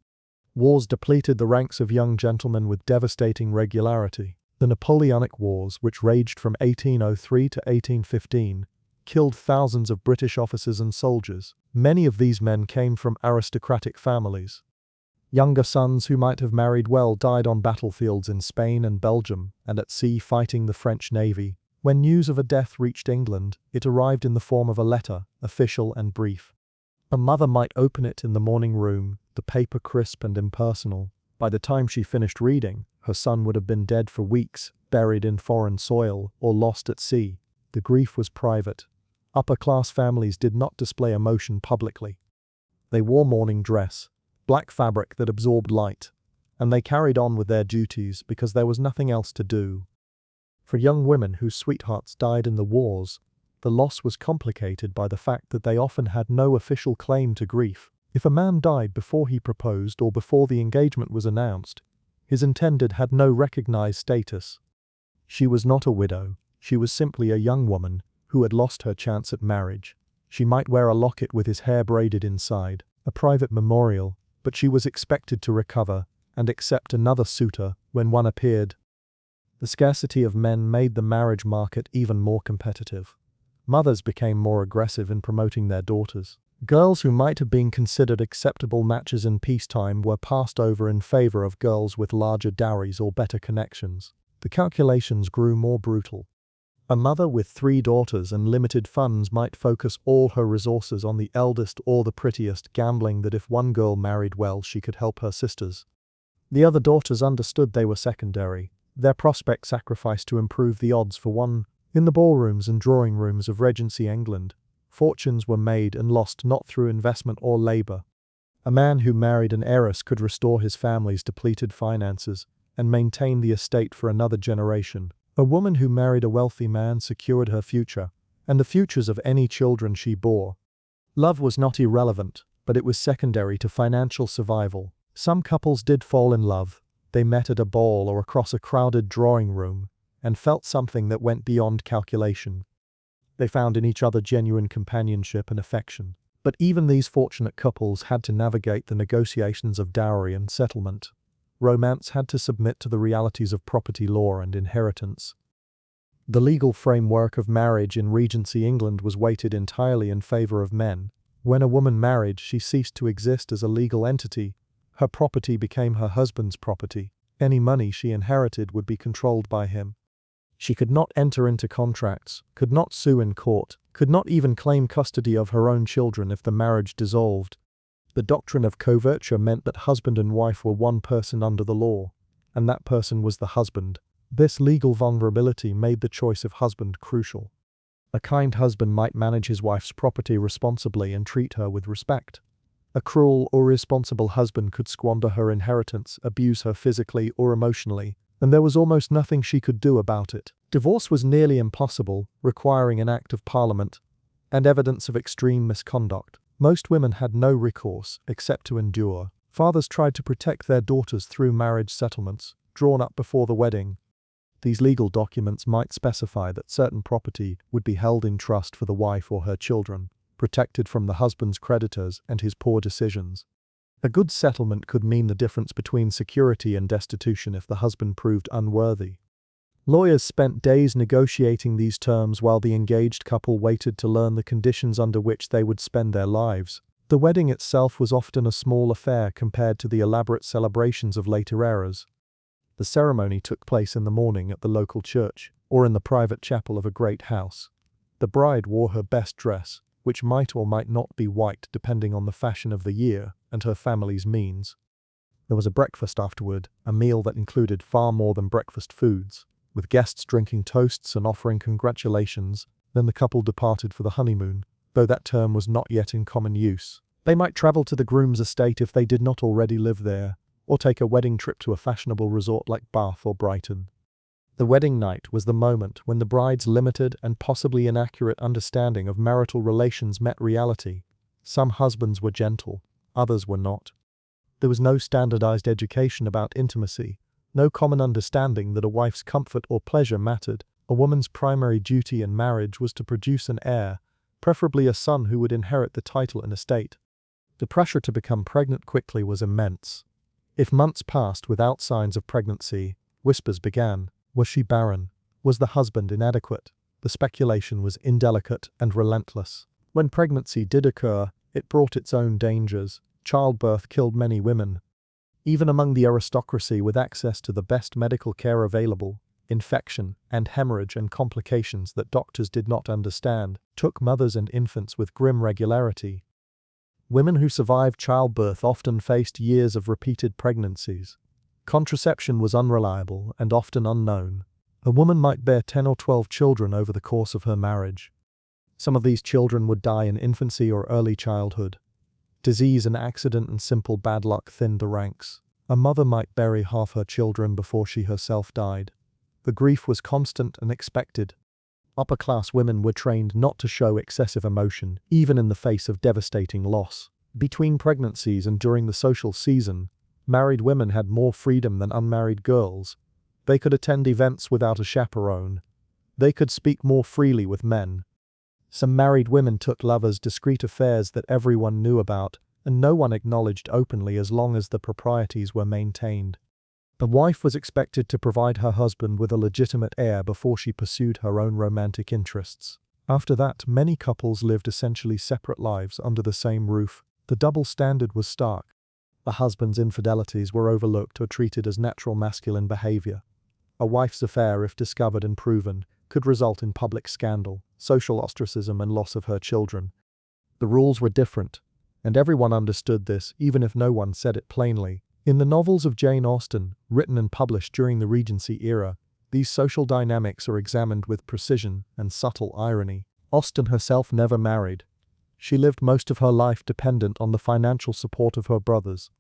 Wars depleted the ranks of young gentlemen with devastating regularity. The Napoleonic Wars, which raged from 1803 to 1815, killed thousands of British officers and soldiers. Many of these men came from aristocratic families. Younger sons who might have married well died on battlefields in Spain and Belgium and at sea fighting the French Navy. When news of a death reached England, it arrived in the form of a letter, official and brief. A mother might open it in the morning room, the paper crisp and impersonal. By the time she finished reading, her son would have been dead for weeks, buried in foreign soil, or lost at sea. The grief was private. Upper-class families did not display emotion publicly. They wore mourning dress, black fabric that absorbed light, and they carried on with their duties because there was nothing else to do. For young women whose sweethearts died in the wars, the loss was complicated by the fact that they often had no official claim to grief. If a man died before he proposed or before the engagement was announced, his intended had no recognized status. She was not a widow, she was simply a young woman who had lost her chance at marriage. She might wear a locket with his hair braided inside, a private memorial, but she was expected to recover and accept another suitor when one appeared. The scarcity of men made the marriage market even more competitive. Mothers became more aggressive in promoting their daughters. Girls who might have been considered acceptable matches in peacetime were passed over in favor of girls with larger dowries or better connections. The calculations grew more brutal. A mother with 3 daughters and limited funds might focus all her resources on the eldest or the prettiest, gambling that if one girl married well she could help her sisters. The other daughters understood they were secondary, their prospect sacrificed to improve the odds for one. In the ballrooms and drawing rooms of Regency England, fortunes were made and lost not through investment or labor. A man who married an heiress could restore his family's depleted finances and maintain the estate for another generation. A woman who married a wealthy man secured her future and the futures of any children she bore. Love was not irrelevant, but it was secondary to financial survival. Some couples did fall in love. They met at a ball or across a crowded drawing room and felt something that went beyond calculation. They found in each other genuine companionship and affection. But even these fortunate couples had to navigate the negotiations of dowry and settlement. Romance had to submit to the realities of property law and inheritance. The legal framework of marriage in Regency England was weighted entirely in favor of men. When a woman married, she ceased to exist as a legal entity. Her property became her husband's property. Any money she inherited would be controlled by him. She could not enter into contracts, could not sue in court, could not even claim custody of her own children if the marriage dissolved. The doctrine of coverture meant that husband and wife were one person under the law, and that person was the husband. This legal vulnerability made the choice of husband crucial. A kind husband might manage his wife's property responsibly and treat her with respect. A cruel or irresponsible husband could squander her inheritance, abuse her physically or emotionally, and there was almost nothing she could do about it. Divorce was nearly impossible, requiring an act of parliament and evidence of extreme misconduct. Most women had no recourse except to endure. Fathers tried to protect their daughters through marriage settlements, drawn up before the wedding. These legal documents might specify that certain property would be held in trust for the wife or her children, protected from the husband's creditors and his poor decisions. A good settlement could mean the difference between security and destitution if the husband proved unworthy. Lawyers spent days negotiating these terms while the engaged couple waited to learn the conditions under which they would spend their lives. The wedding itself was often a small affair compared to the elaborate celebrations of later eras. The ceremony took place in the morning at the local church, or in the private chapel of a great house. The bride wore her best dress, which might or might not be white depending on the fashion of the year and her family's means. There was a breakfast afterward, a meal that included far more than breakfast foods, with guests drinking toasts and offering congratulations. Then the couple departed for the honeymoon, though that term was not yet in common use. They might travel to the groom's estate if they did not already live there, or take a wedding trip to a fashionable resort like Bath or Brighton. The wedding night was the moment when the bride's limited and possibly inaccurate understanding of marital relations met reality. Some husbands were gentle, others were not. There was no standardized education about intimacy, no common understanding that a wife's comfort or pleasure mattered. A woman's primary duty in marriage was to produce an heir, preferably a son who would inherit the title and estate. The pressure to become pregnant quickly was immense. If months passed without signs of pregnancy, whispers began. Was she barren? Was the husband inadequate? The speculation was indelicate and relentless. When pregnancy did occur, it brought its own dangers. Childbirth killed many women. Even among the aristocracy with access to the best medical care available, infection and hemorrhage and complications that doctors did not understand took mothers and infants with grim regularity. Women who survived childbirth often faced years of repeated pregnancies. Contraception was unreliable and often unknown. A woman might bear 10 or 12 children over the course of her marriage. Some of these children would die in infancy or early childhood. Disease and accident and simple bad luck thinned the ranks. A mother might bury half her children before she herself died. The grief was constant and expected. Upper-class women were trained not to show excessive emotion, even in the face of devastating loss. Between pregnancies and during the social season, married women had more freedom than unmarried girls. They could attend events without a chaperone. They could speak more freely with men. Some married women took lovers' discreet affairs that everyone knew about, and no one acknowledged openly as long as the proprieties were maintained. The wife was expected to provide her husband with a legitimate heir before she pursued her own romantic interests. After that, many couples lived essentially separate lives under the same roof. The double standard was stark. The husband's infidelities were overlooked or treated as natural masculine behavior. A wife's affair, if discovered and proven, could result in public scandal, social ostracism, and loss of her children. The rules were different, and everyone understood this, even if no one said it plainly. In the novels of Jane Austen, written and published during the Regency era, these social dynamics are examined with precision and subtle irony. Austen herself never married. She lived most of her life dependent on the financial support of her brothers.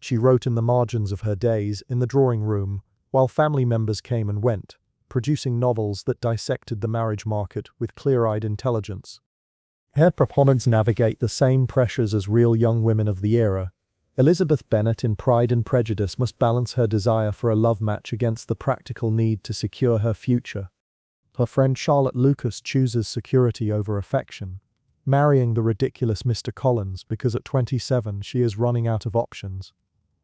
She wrote in the margins of her days in the drawing room, while family members came and went, producing novels that dissected the marriage market with clear-eyed intelligence. Her proponents navigate the same pressures as real young women of the era. Elizabeth Bennet in Pride and Prejudice must balance her desire for a love match against the practical need to secure her future. Her friend Charlotte Lucas chooses security over affection, marrying the ridiculous Mr. Collins because at 27 she is running out of options.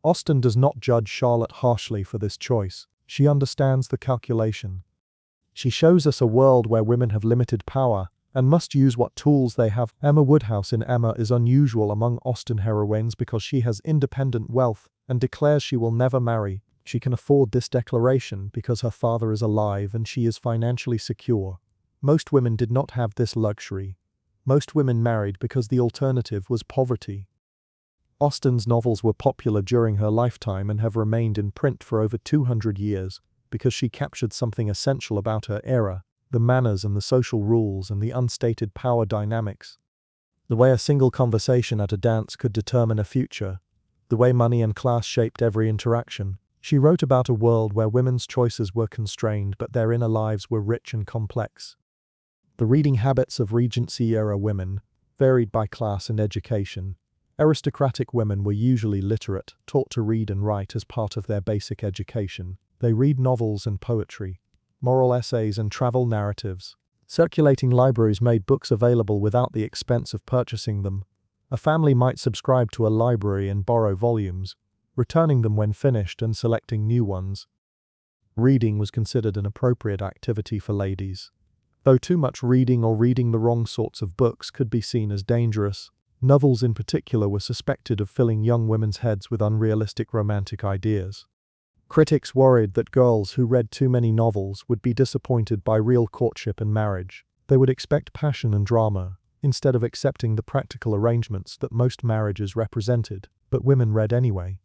Austen does not judge Charlotte harshly for this choice. She understands the calculation. She shows us a world where women have limited power and must use what tools they have. Emma Woodhouse in Emma is unusual among Austen heroines because she has independent wealth and declares she will never marry. She can afford this declaration because her father is alive and she is financially secure. Most women did not have this luxury. Most women married because the alternative was poverty. Austen's novels were popular during her lifetime and have remained in print for over 200 years because she captured something essential about her era: the manners and the social rules and the unstated power dynamics. The way a single conversation at a dance could determine a future. The way money and class shaped every interaction. She wrote about a world where women's choices were constrained but their inner lives were rich and complex. The reading habits of Regency-era women varied by class and education. Aristocratic women were usually literate, taught to read and write as part of their basic education. They read novels and poetry, moral essays and travel narratives. Circulating libraries made books available without the expense of purchasing them. A family might subscribe to a library and borrow volumes, returning them when finished and selecting new ones. Reading was considered an appropriate activity for ladies. Though too much reading or reading the wrong sorts of books could be seen as dangerous, novels in particular were suspected of filling young women's heads with unrealistic romantic ideas. Critics worried that girls who read too many novels would be disappointed by real courtship and marriage. They would expect passion and drama, instead of accepting the practical arrangements that most marriages represented. But women read anyway.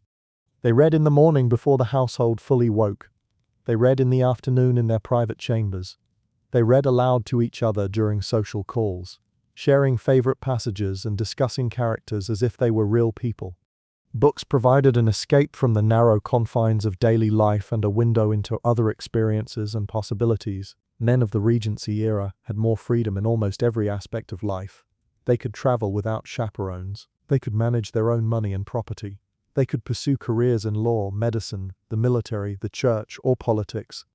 They read in the morning before the household fully woke. They read in the afternoon in their private chambers. They read aloud to each other during social calls, sharing favorite passages and discussing characters as if they were real people. Books provided an escape from the narrow confines of daily life and a window into other experiences and possibilities. Men of the Regency era had more freedom in almost every aspect of life. They could travel without chaperones. They could manage their own money and property. They could pursue careers in law, medicine, the military, the church, or politics.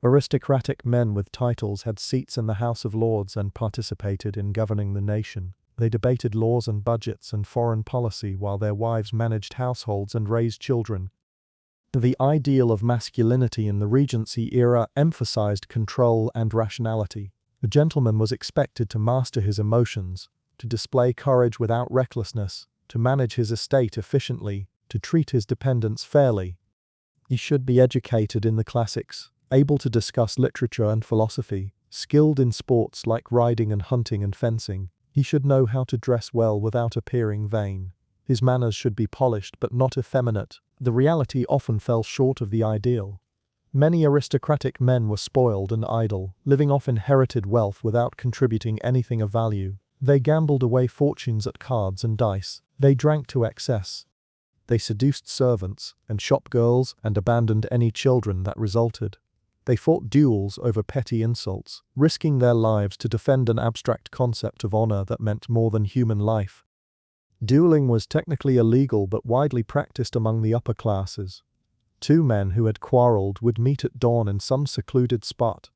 Aristocratic men with titles had seats in the House of Lords and participated in governing the nation. They debated laws and budgets and foreign policy while their wives managed households and raised children. The ideal of masculinity in the Regency era emphasized control and rationality. A gentleman was expected to master his emotions, to display courage without recklessness, to manage his estate efficiently, to treat his dependents fairly. He should be educated in the classics, able to discuss literature and philosophy, skilled in sports like riding and hunting and fencing. He should know how to dress well without appearing vain. His manners should be polished but not effeminate. The reality often fell short of the ideal. Many aristocratic men were spoiled and idle, living off inherited wealth without contributing anything of value. They gambled away fortunes at cards and dice. They drank to excess. They seduced servants and shop girls and abandoned any children that resulted. They fought duels over petty insults, risking their lives to defend an abstract concept of honor that meant more than human life. Dueling was technically illegal but widely practiced among the upper classes. Two men who had quarreled would meet at dawn in some secluded spot.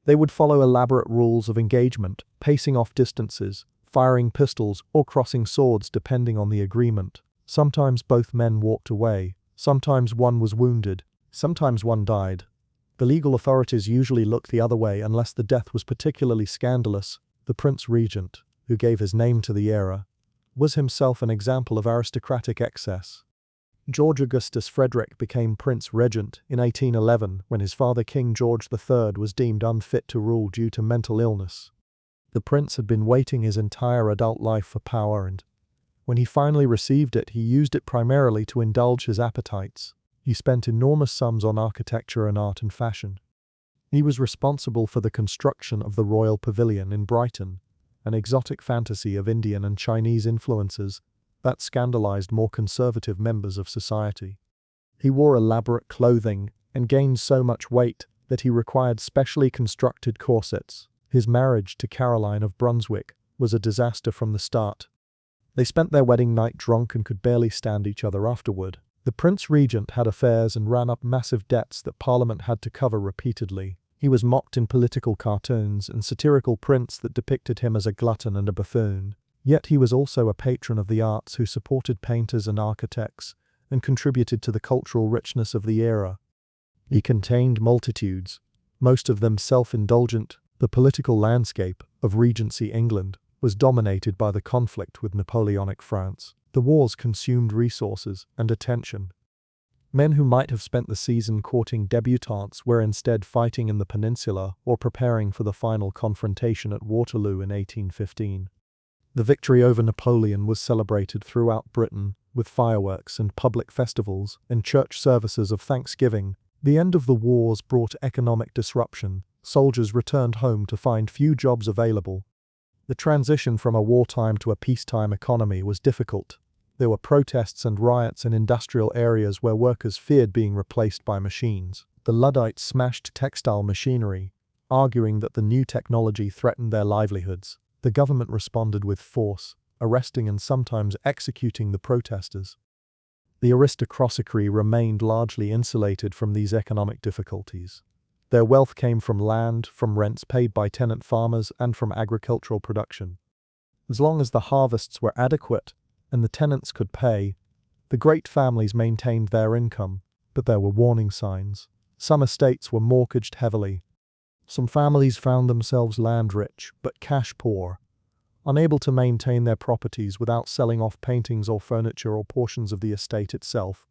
They would follow elaborate rules of engagement, pacing off distances, firing pistols, or crossing swords depending on the agreement. Sometimes both men walked away, sometimes one was wounded, sometimes one died. The legal authorities usually looked the other way unless the death was particularly scandalous. The Prince Regent, who gave his name to the era, was himself an example of aristocratic excess. George Augustus Frederick became Prince Regent in 1811 when his father King George III was deemed unfit to rule due to mental illness. The prince had been waiting his entire adult life for power, and when he finally received it, he used it primarily to indulge his appetites. He spent enormous sums on architecture and art and fashion. He was responsible for the construction of the Royal Pavilion in Brighton, an exotic fantasy of Indian and Chinese influences that scandalized more conservative members of society. He wore elaborate clothing and gained so much weight that he required specially constructed corsets. His marriage to Caroline of Brunswick was a disaster from the start. They spent their wedding night drunk and could barely stand each other afterward. The Prince Regent had affairs and ran up massive debts that Parliament had to cover repeatedly. He was mocked in political cartoons and satirical prints that depicted him as a glutton and a buffoon. Yet he was also a patron of the arts who supported painters and architects and contributed to the cultural richness of the era. He contained multitudes, most of them self-indulgent. The political landscape of Regency England was dominated by the conflict with Napoleonic France. The wars consumed resources and attention. Men who might have spent the season courting debutantes were instead fighting in the peninsula or preparing for the final confrontation at Waterloo in 1815. The victory over Napoleon was celebrated throughout Britain with fireworks and public festivals and church services of thanksgiving. The end of the wars brought economic disruption. Soldiers returned home to find few jobs available. The transition from a wartime to a peacetime economy was difficult. There were protests and riots in industrial areas where workers feared being replaced by machines. The Luddites smashed textile machinery, arguing that the new technology threatened their livelihoods. The government responded with force, arresting and sometimes executing the protesters. The aristocracy remained largely insulated from these economic difficulties. Their wealth came from land, from rents paid by tenant farmers, and from agricultural production. As long as the harvests were adequate and the tenants could pay, the great families maintained their income, but there were warning signs. Some estates were mortgaged heavily. Some families found themselves land-rich but cash-poor, unable to maintain their properties without selling off paintings or furniture or portions of the estate itself.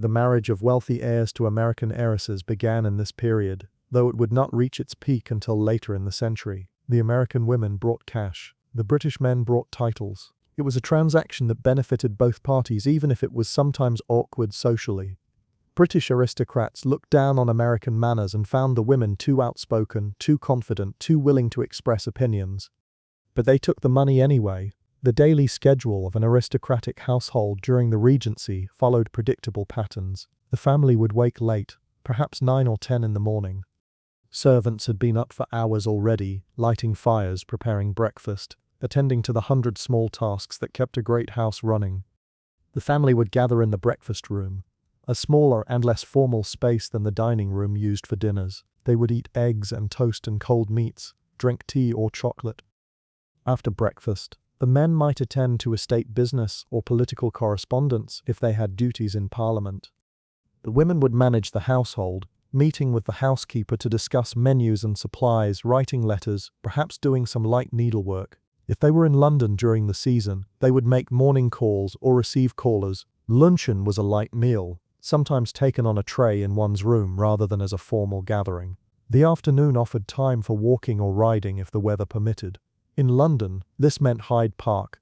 The marriage of wealthy heirs to American heiresses began in this period, though it would not reach its peak until later in the century. The American women brought cash. The British men brought titles. It was a transaction that benefited both parties, even if it was sometimes awkward socially. British aristocrats looked down on American manners and found the women too outspoken, too confident, too willing to express opinions. But they took the money anyway. The daily schedule of an aristocratic household during the Regency followed predictable patterns. The family would wake late, perhaps 9 or 10 in the morning. Servants had been up for hours already, lighting fires, preparing breakfast, attending to the 100 small tasks that kept a great house running. The family would gather in the breakfast room, a smaller and less formal space than the dining room used for dinners. They would eat eggs and toast and cold meats, drink tea or chocolate. After breakfast, the men might attend to estate business or political correspondence if they had duties in Parliament. The women would manage the household, meeting with the housekeeper to discuss menus and supplies, writing letters, perhaps doing some light needlework. If they were in London during the season, they would make morning calls or receive callers. Luncheon was a light meal, sometimes taken on a tray in one's room rather than as a formal gathering. The afternoon offered time for walking or riding if the weather permitted. In London, this meant Hyde Park.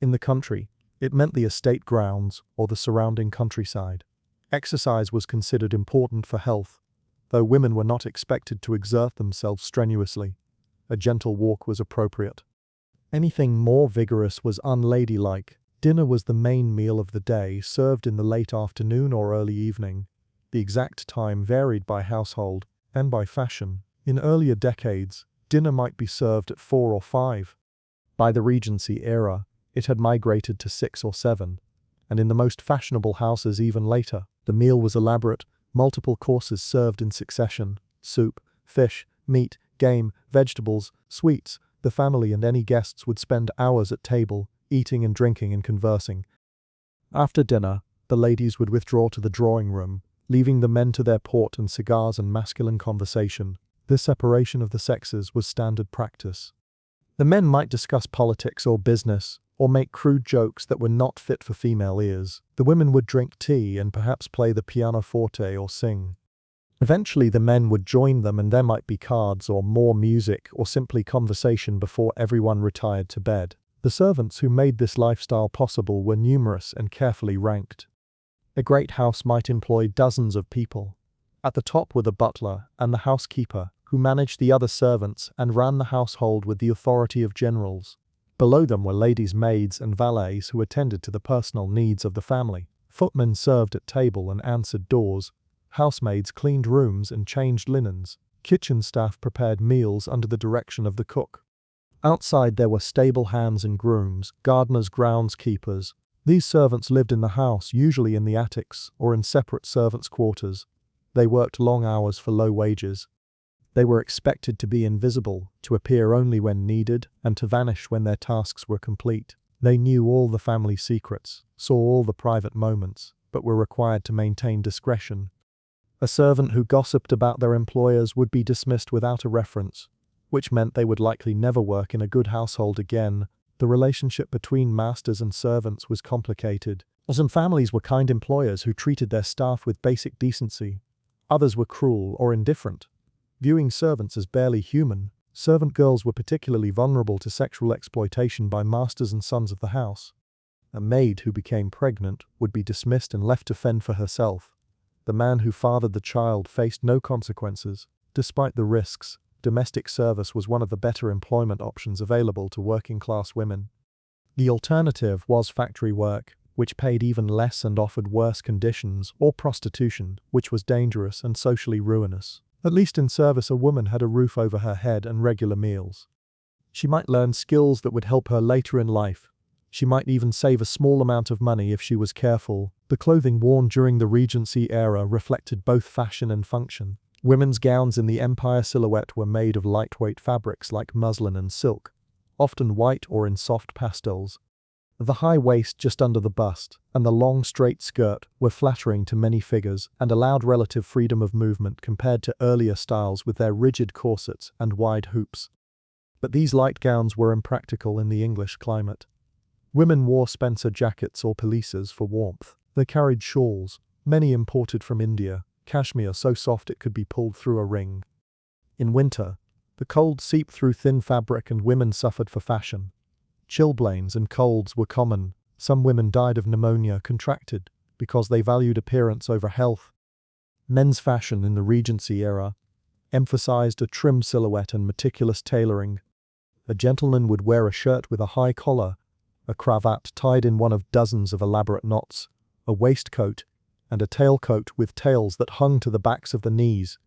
In the country, it meant the estate grounds or the surrounding countryside. Exercise was considered important for health, though women were not expected to exert themselves strenuously. A gentle walk was appropriate. Anything more vigorous was unladylike. Dinner was the main meal of the day, served in the late afternoon or early evening. The exact time varied by household and by fashion. In earlier decades, dinner might be served at 4 or 5. By the Regency era, it had migrated to 6 or 7, and in the most fashionable houses even later. The meal was elaborate, multiple courses served in succession: soup, fish, meat, game, vegetables, sweets. The family and any guests would spend hours at table, eating and drinking and conversing. After dinner, the ladies would withdraw to the drawing room, leaving the men to their port and cigars and masculine conversation. This separation of the sexes was standard practice. The men might discuss politics or business, or make crude jokes that were not fit for female ears. The women would drink tea and perhaps play the pianoforte or sing. Eventually the men would join them, and there might be cards or more music or simply conversation before everyone retired to bed. The servants who made this lifestyle possible were numerous and carefully ranked. A great house might employ dozens of people. At the top were the butler and the housekeeper, who managed the other servants and ran the household with the authority of generals. Below them were ladies' maids and valets who attended to the personal needs of the family. Footmen served at table and answered doors. Housemaids cleaned rooms and changed linens. Kitchen staff prepared meals under the direction of the cook. Outside there were stable hands and grooms, gardeners, groundskeepers. These servants lived in the house, usually in the attics or in separate servants' quarters. They worked long hours for low wages. They were expected to be invisible, to appear only when needed, and to vanish when their tasks were complete. They knew all the family secrets, saw all the private moments, but were required to maintain discretion. A servant who gossiped about their employers would be dismissed without a reference, which meant they would likely never work in a good household again. The relationship between masters and servants was complicated. Some families were kind employers who treated their staff with basic decency. Others were cruel or indifferent, viewing servants as barely human. Servant girls were particularly vulnerable to sexual exploitation by masters and sons of the house. A maid who became pregnant would be dismissed and left to fend for herself. The man who fathered the child faced no consequences. Despite the risks, domestic service was one of the better employment options available to working-class women. The alternative was factory work, which paid even less and offered worse conditions, or prostitution, which was dangerous and socially ruinous. At least in service, a woman had a roof over her head and regular meals. She might learn skills that would help her later in life. She might even save a small amount of money if she was careful. The clothing worn during the Regency era reflected both fashion and function. Women's gowns in the Empire silhouette were made of lightweight fabrics like muslin and silk, often white or in soft pastels. The high waist just under the bust and the long straight skirt were flattering to many figures and allowed relative freedom of movement compared to earlier styles with their rigid corsets and wide hoops. But these light gowns were impractical in the English climate. Women wore Spencer jackets or pelisses for warmth. They carried shawls, many imported from India, cashmere so soft it could be pulled through a ring. In winter, the cold seeped through thin fabric and women suffered for fashion. Chilblains and colds were common. Some women died of pneumonia contracted because they valued appearance over health. Men's fashion in the Regency era emphasized a trim silhouette and meticulous tailoring. A gentleman would wear a shirt with a high collar, a cravat tied in one of dozens of elaborate knots, a waistcoat, and a tailcoat with tails that hung to the backs of the knees.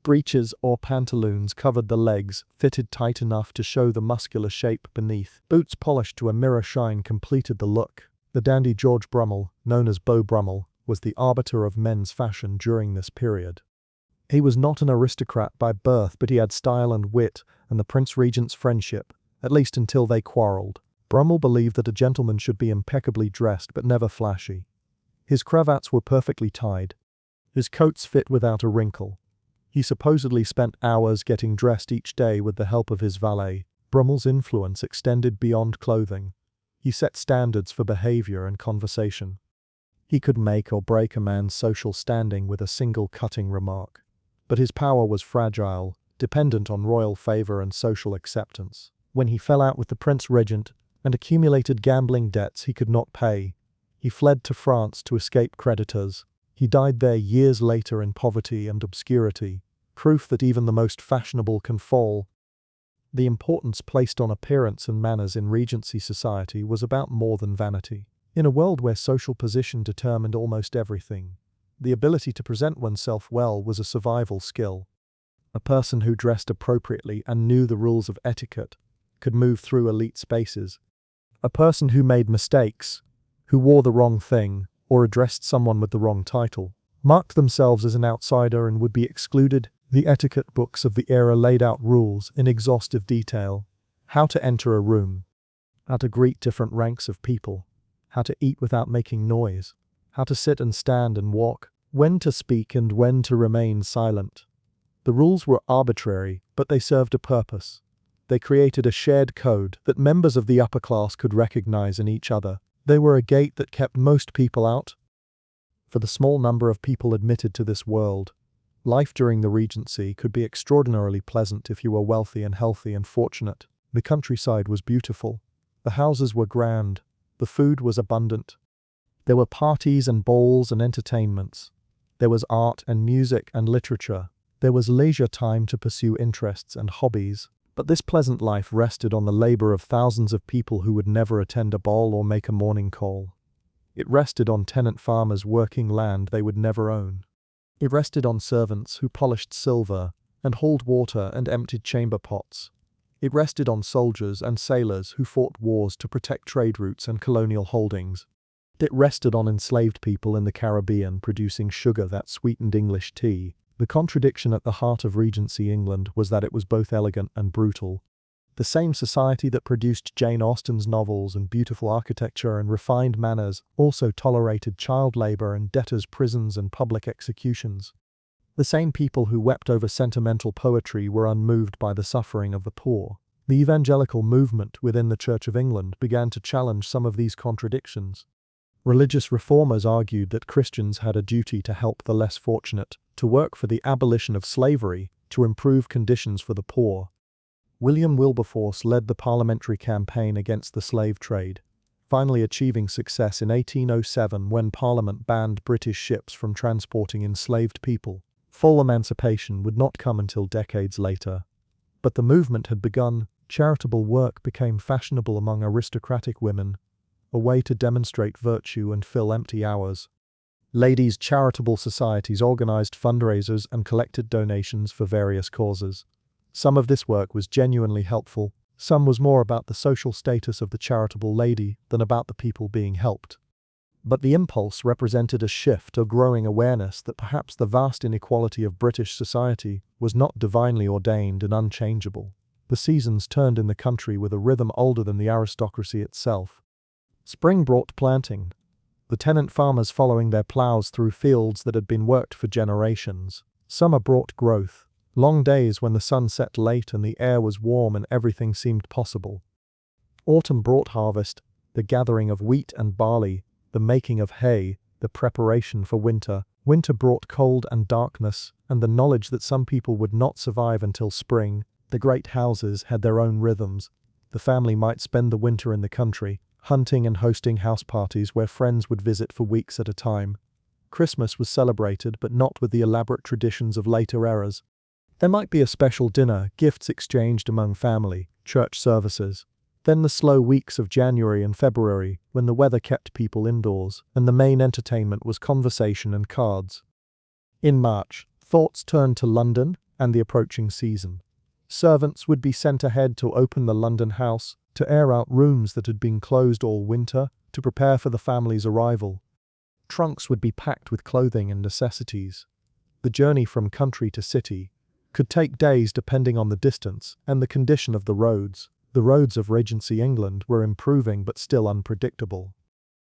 Breeches or pantaloons covered the legs, fitted tight enough to show the muscular shape beneath. Boots polished to a mirror shine completed the look. The dandy George Brummel, known as Beau Brummel, was the arbiter of men's fashion during this period. He was not an aristocrat by birth, but he had style and wit, and the Prince Regent's friendship, at least until they quarreled. Brummel believed that a gentleman should be impeccably dressed but never flashy. His cravats were perfectly tied. His coats fit without a wrinkle. He supposedly spent hours getting dressed each day with the help of his valet. Brummel's influence extended beyond clothing. He set standards for behavior and conversation. He could make or break a man's social standing with a single cutting remark. But his power was fragile, dependent on royal favor and social acceptance. When he fell out with the Prince Regent and accumulated gambling debts he could not pay, he fled to France to escape creditors. He died there years later in poverty and obscurity, proof that even the most fashionable can fall. The importance placed on appearance and manners in Regency society was about more than vanity. In a world where social position determined almost everything, the ability to present oneself well was a survival skill. A person who dressed appropriately and knew the rules of etiquette could move through elite spaces. A person who made mistakes, who wore the wrong thing, or addressed someone with the wrong title, marked themselves as an outsider and would be excluded. The etiquette books of the era laid out rules in exhaustive detail: how to enter a room, how to greet different ranks of people, how to eat without making noise, how to sit and stand and walk, when to speak and when to remain silent. The rules were arbitrary, but they served a purpose. They created a shared code that members of the upper class could recognize in each other. They were a gate that kept most people out. For the small number of people admitted to this world, life during the Regency could be extraordinarily pleasant if you were wealthy and healthy and fortunate. The countryside was beautiful. The houses were grand. The food was abundant. There were parties and balls and entertainments. There was art and music and literature. There was leisure time to pursue interests and hobbies. But this pleasant life rested on the labor of thousands of people who would never attend a ball or make a morning call. It rested on tenant farmers working land they would never own. It rested on servants who polished silver and hauled water and emptied chamber pots. It rested on soldiers and sailors who fought wars to protect trade routes and colonial holdings. It rested on enslaved people in the Caribbean producing sugar that sweetened English tea. The contradiction at the heart of Regency England was that it was both elegant and brutal. The same society that produced Jane Austen's novels and beautiful architecture and refined manners also tolerated child labor and debtors' prisons and public executions. The same people who wept over sentimental poetry were unmoved by the suffering of the poor. The evangelical movement within the Church of England began to challenge some of these contradictions. Religious reformers argued that Christians had a duty to help the less fortunate, to work for the abolition of slavery, to improve conditions for the poor. William Wilberforce led the parliamentary campaign against the slave trade, finally achieving success in 1807 when Parliament banned British ships from transporting enslaved people. Full emancipation would not come until decades later. But the movement had begun. Charitable work became fashionable among aristocratic women, a way to demonstrate virtue and fill empty hours. Ladies' charitable societies organized fundraisers and collected donations for various causes. Some of this work was genuinely helpful, some was more about the social status of the charitable lady than about the people being helped. But the impulse represented a shift, a growing awareness that perhaps the vast inequality of British society was not divinely ordained and unchangeable. The seasons turned in the country with a rhythm older than the aristocracy itself. Spring brought planting, the tenant farmers following their plows through fields that had been worked for generations. Summer brought growth, long days when the sun set late and the air was warm and everything seemed possible. Autumn brought harvest, the gathering of wheat and barley, the making of hay, the preparation for winter. Winter brought cold and darkness, and the knowledge that some people would not survive until spring. The great houses had their own rhythms. The family might spend the winter in the country, hunting and hosting house parties where friends would visit for weeks at a time. Christmas was celebrated, but not with the elaborate traditions of later eras. There might be a special dinner, gifts exchanged among family, church services. Then the slow weeks of January and February, when the weather kept people indoors, and the main entertainment was conversation and cards. In March, thoughts turned to London and the approaching season. Servants would be sent ahead to open the London house, to air out rooms that had been closed all winter, to prepare for the family's arrival. Trunks would be packed with clothing and necessities. The journey from country to city could take days depending on the distance and the condition of the roads. The roads of Regency England were improving but still unpredictable.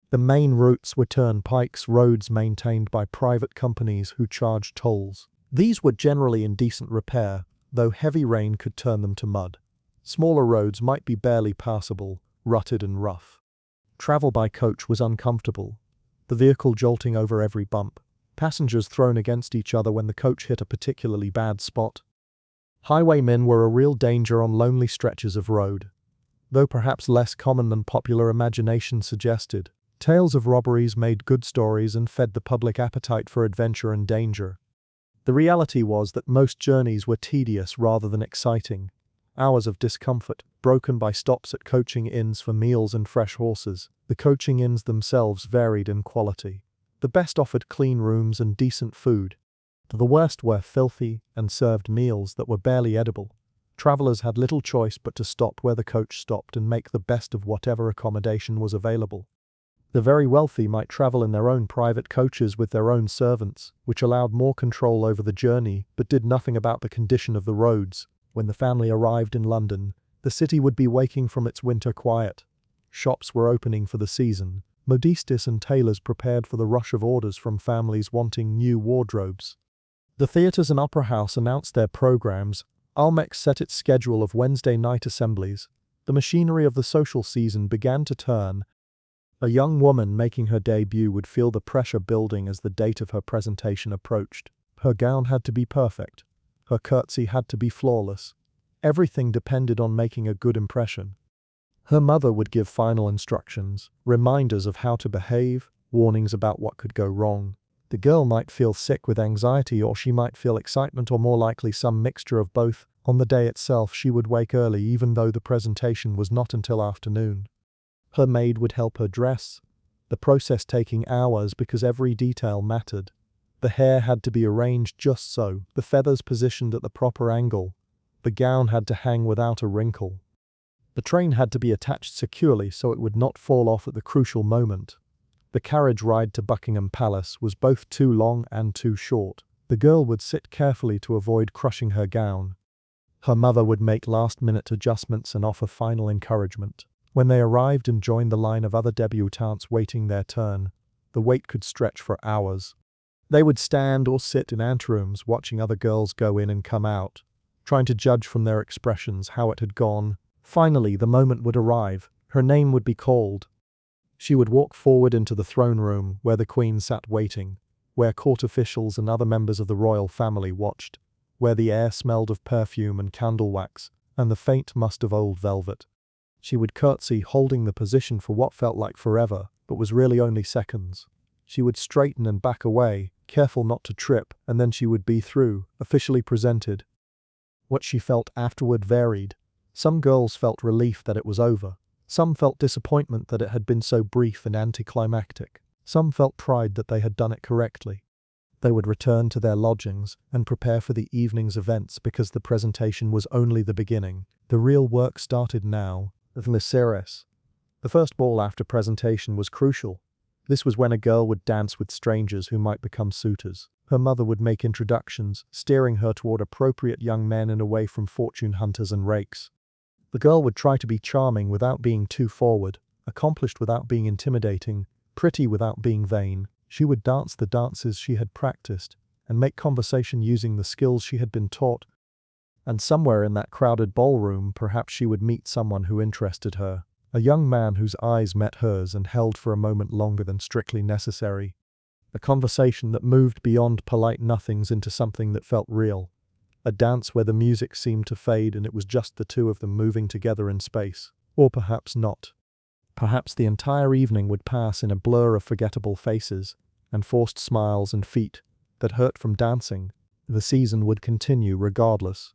The main routes were turnpikes, roads maintained by private companies who charged tolls. These were generally in decent repair, though heavy rain could turn them to mud. Smaller roads might be barely passable, rutted and rough. Travel by coach was uncomfortable, the vehicle jolting over every bump, passengers thrown against each other when the coach hit a particularly bad spot. Highwaymen were a real danger on lonely stretches of road. Though perhaps less common than popular imagination suggested, tales of robberies made good stories and fed the public appetite for adventure and danger. The reality was that most journeys were tedious rather than exciting. Hours of discomfort, broken by stops at coaching inns for meals and fresh horses. The coaching inns themselves varied in quality. The best offered clean rooms and decent food. The worst were filthy and served meals that were barely edible. Travelers had little choice but to stop where the coach stopped and make the best of whatever accommodation was available. The very wealthy might travel in their own private coaches with their own servants, which allowed more control over the journey but did nothing about the condition of the roads. When the family arrived in London, the city would be waking from its winter quiet. Shops were opening for the season. Modistes and tailors prepared for the rush of orders from families wanting new wardrobes. The theatres and opera house announced their programs. Almack set its schedule of Wednesday night assemblies. The machinery of the social season began to turn. A young woman making her debut would feel the pressure building as the date of her presentation approached. Her gown had to be perfect. Her curtsy had to be flawless. Everything depended on making a good impression. Her mother would give final instructions, reminders of how to behave, warnings about what could go wrong. The girl might feel sick with anxiety, or she might feel excitement, or more likely some mixture of both. On the day itself she would wake early even though the presentation was not until afternoon. Her maid would help her dress, the process taking hours because every detail mattered. The hair had to be arranged just so, the feathers positioned at the proper angle. The gown had to hang without a wrinkle. The train had to be attached securely so it would not fall off at the crucial moment. The carriage ride to Buckingham Palace was both too long and too short. The girl would sit carefully to avoid crushing her gown. Her mother would make last-minute adjustments and offer final encouragement. When they arrived and joined the line of other debutantes waiting their turn, the wait could stretch for hours. They would stand or sit in anterooms watching other girls go in and come out, trying to judge from their expressions how it had gone. Finally, the moment would arrive. Her name would be called. She would walk forward into the throne room where the Queen sat waiting, where court officials and other members of the royal family watched, where the air smelled of perfume and candle wax and the faint must of old velvet. She would curtsy, holding the position for what felt like forever, but was really only seconds. She would straighten and back away, careful not to trip, and then she would be through, officially presented. What she felt afterward varied. Some girls felt relief that it was over. Some felt disappointment that it had been so brief and anticlimactic. Some felt pride that they had done it correctly. They would return to their lodgings and prepare for the evening's events because the presentation was only the beginning. The real work started now. The first ball after presentation was crucial. This was when a girl would dance with strangers who might become suitors. Her mother would make introductions, steering her toward appropriate young men and away from fortune hunters and rakes. The girl would try to be charming without being too forward, accomplished without being intimidating, pretty without being vain. She would dance the dances she had practiced and make conversation using the skills she had been taught. And somewhere in that crowded ballroom, perhaps she would meet someone who interested her, a young man whose eyes met hers and held for a moment longer than strictly necessary. A conversation that moved beyond polite nothings into something that felt real. A dance where the music seemed to fade and it was just the two of them moving together in space. Or perhaps not. Perhaps the entire evening would pass in a blur of forgettable faces and forced smiles and feet that hurt from dancing. The season would continue regardless.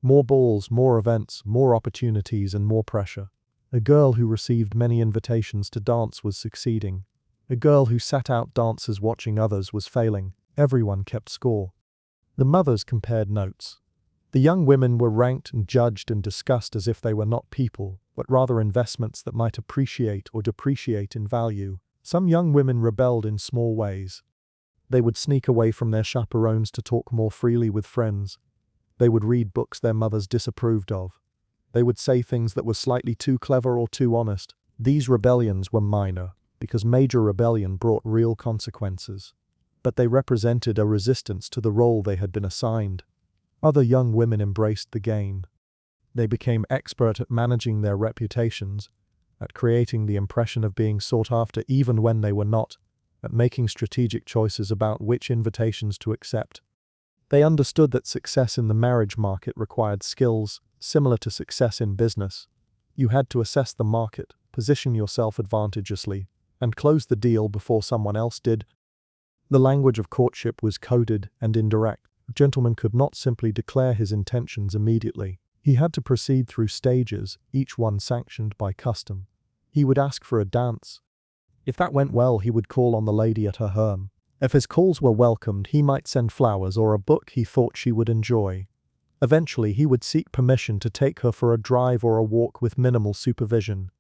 More balls, more events, more opportunities, and more pressure. A girl who received many invitations to dance was succeeding. A girl who sat out dances watching others was failing. Everyone kept score. The mothers compared notes. The young women were ranked and judged and discussed as if they were not people, but rather investments that might appreciate or depreciate in value. Some young women rebelled in small ways. They would sneak away from their chaperones to talk more freely with friends. They would read books their mothers disapproved of. They would say things that were slightly too clever or too honest. These rebellions were minor, because major rebellion brought real consequences. But they represented a resistance to the role they had been assigned. Other young women embraced the game. They became expert at managing their reputations, at creating the impression of being sought after even when they were not, at making strategic choices about which invitations to accept. They understood that success in the marriage market required skills similar to success in business. You had to assess the market, position yourself advantageously, and close the deal before someone else did. The language of courtship was coded and indirect. A gentleman could not simply declare his intentions immediately. He had to proceed through stages, each one sanctioned by custom. He would ask for a dance. If that went well, he would call on the lady at her home. If his calls were welcomed, he might send flowers or a book he thought she would enjoy. Eventually, he would seek permission to take her for a drive or a walk with minimal supervision.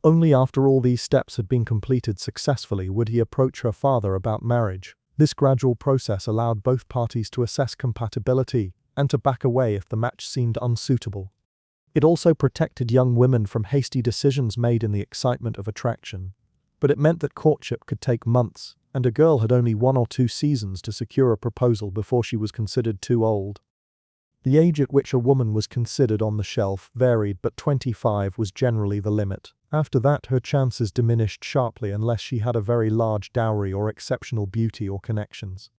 Only after all these steps had been completed successfully would he approach her father about marriage. This gradual process allowed both parties to assess compatibility and to back away if the match seemed unsuitable. It also protected young women from hasty decisions made in the excitement of attraction. But it meant that courtship could take months, and a girl had only 1 or 2 seasons to secure a proposal before she was considered too old. The age at which a woman was considered on the shelf varied, but 25 was generally the limit. After that, her chances diminished sharply unless she had a very large dowry or exceptional beauty or connections.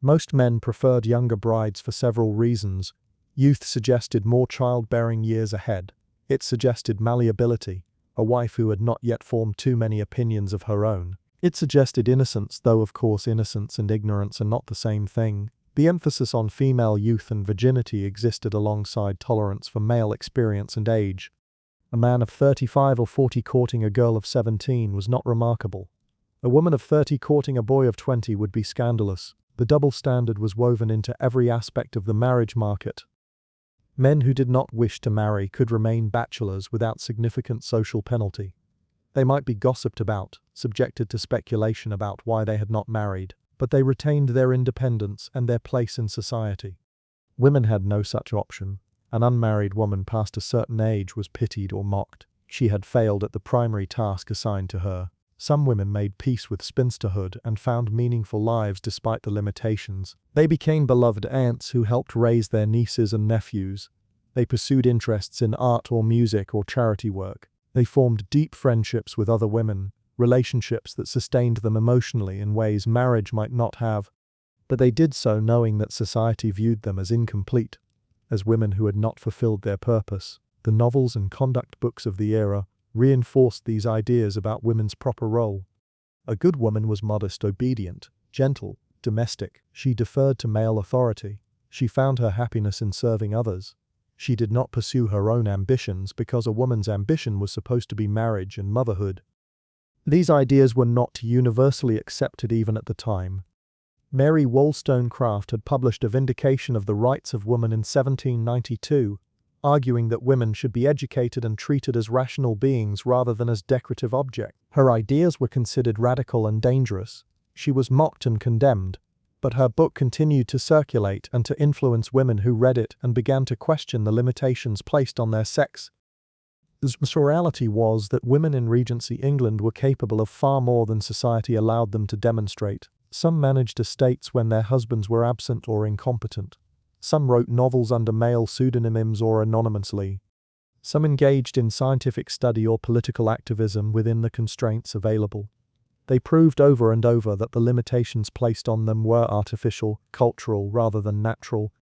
Most men preferred younger brides for several reasons. Youth suggested more childbearing years ahead. It suggested malleability, a wife who had not yet formed too many opinions of her own. It suggested innocence, though of course innocence and ignorance are not the same thing. The emphasis on female youth and virginity existed alongside tolerance for male experience and age. A man of 35 or 40 courting a girl of 17 was not remarkable. A woman of 30 courting a boy of 20 would be scandalous. The double standard was woven into every aspect of the marriage market. Men who did not wish to marry could remain bachelors without significant social penalty. They might be gossiped about, subjected to speculation about why they had not married, but they retained their independence and their place in society. Women had no such option. An unmarried woman past a certain age was pitied or mocked. She had failed at the primary task assigned to her. Some women made peace with spinsterhood and found meaningful lives despite the limitations. They became beloved aunts who helped raise their nieces and nephews. They pursued interests in art or music or charity work. They formed deep friendships with other women, relationships that sustained them emotionally in ways marriage might not have. But they did so knowing that society viewed them as incomplete, as women who had not fulfilled their purpose. The novels and conduct books of the era reinforced these ideas about women's proper role. A good woman was modest, obedient, gentle, domestic. She deferred to male authority. She found her happiness in serving others. She did not pursue her own ambitions because a woman's ambition was supposed to be marriage and motherhood. These ideas were not universally accepted even at the time. Mary Wollstonecraft had published A Vindication of the Rights of Woman in 1792, arguing that women should be educated and treated as rational beings rather than as decorative objects. Her ideas were considered radical and dangerous. She was mocked and condemned, but her book continued to circulate and to influence women who read it and began to question the limitations placed on their sex. The reality was that women in Regency England were capable of far more than society allowed them to demonstrate. Some managed estates when their husbands were absent or incompetent. Some wrote novels under male pseudonyms or anonymously. Some engaged in scientific study or political activism within the constraints available. They proved over and over that the limitations placed on them were artificial, cultural rather than natural.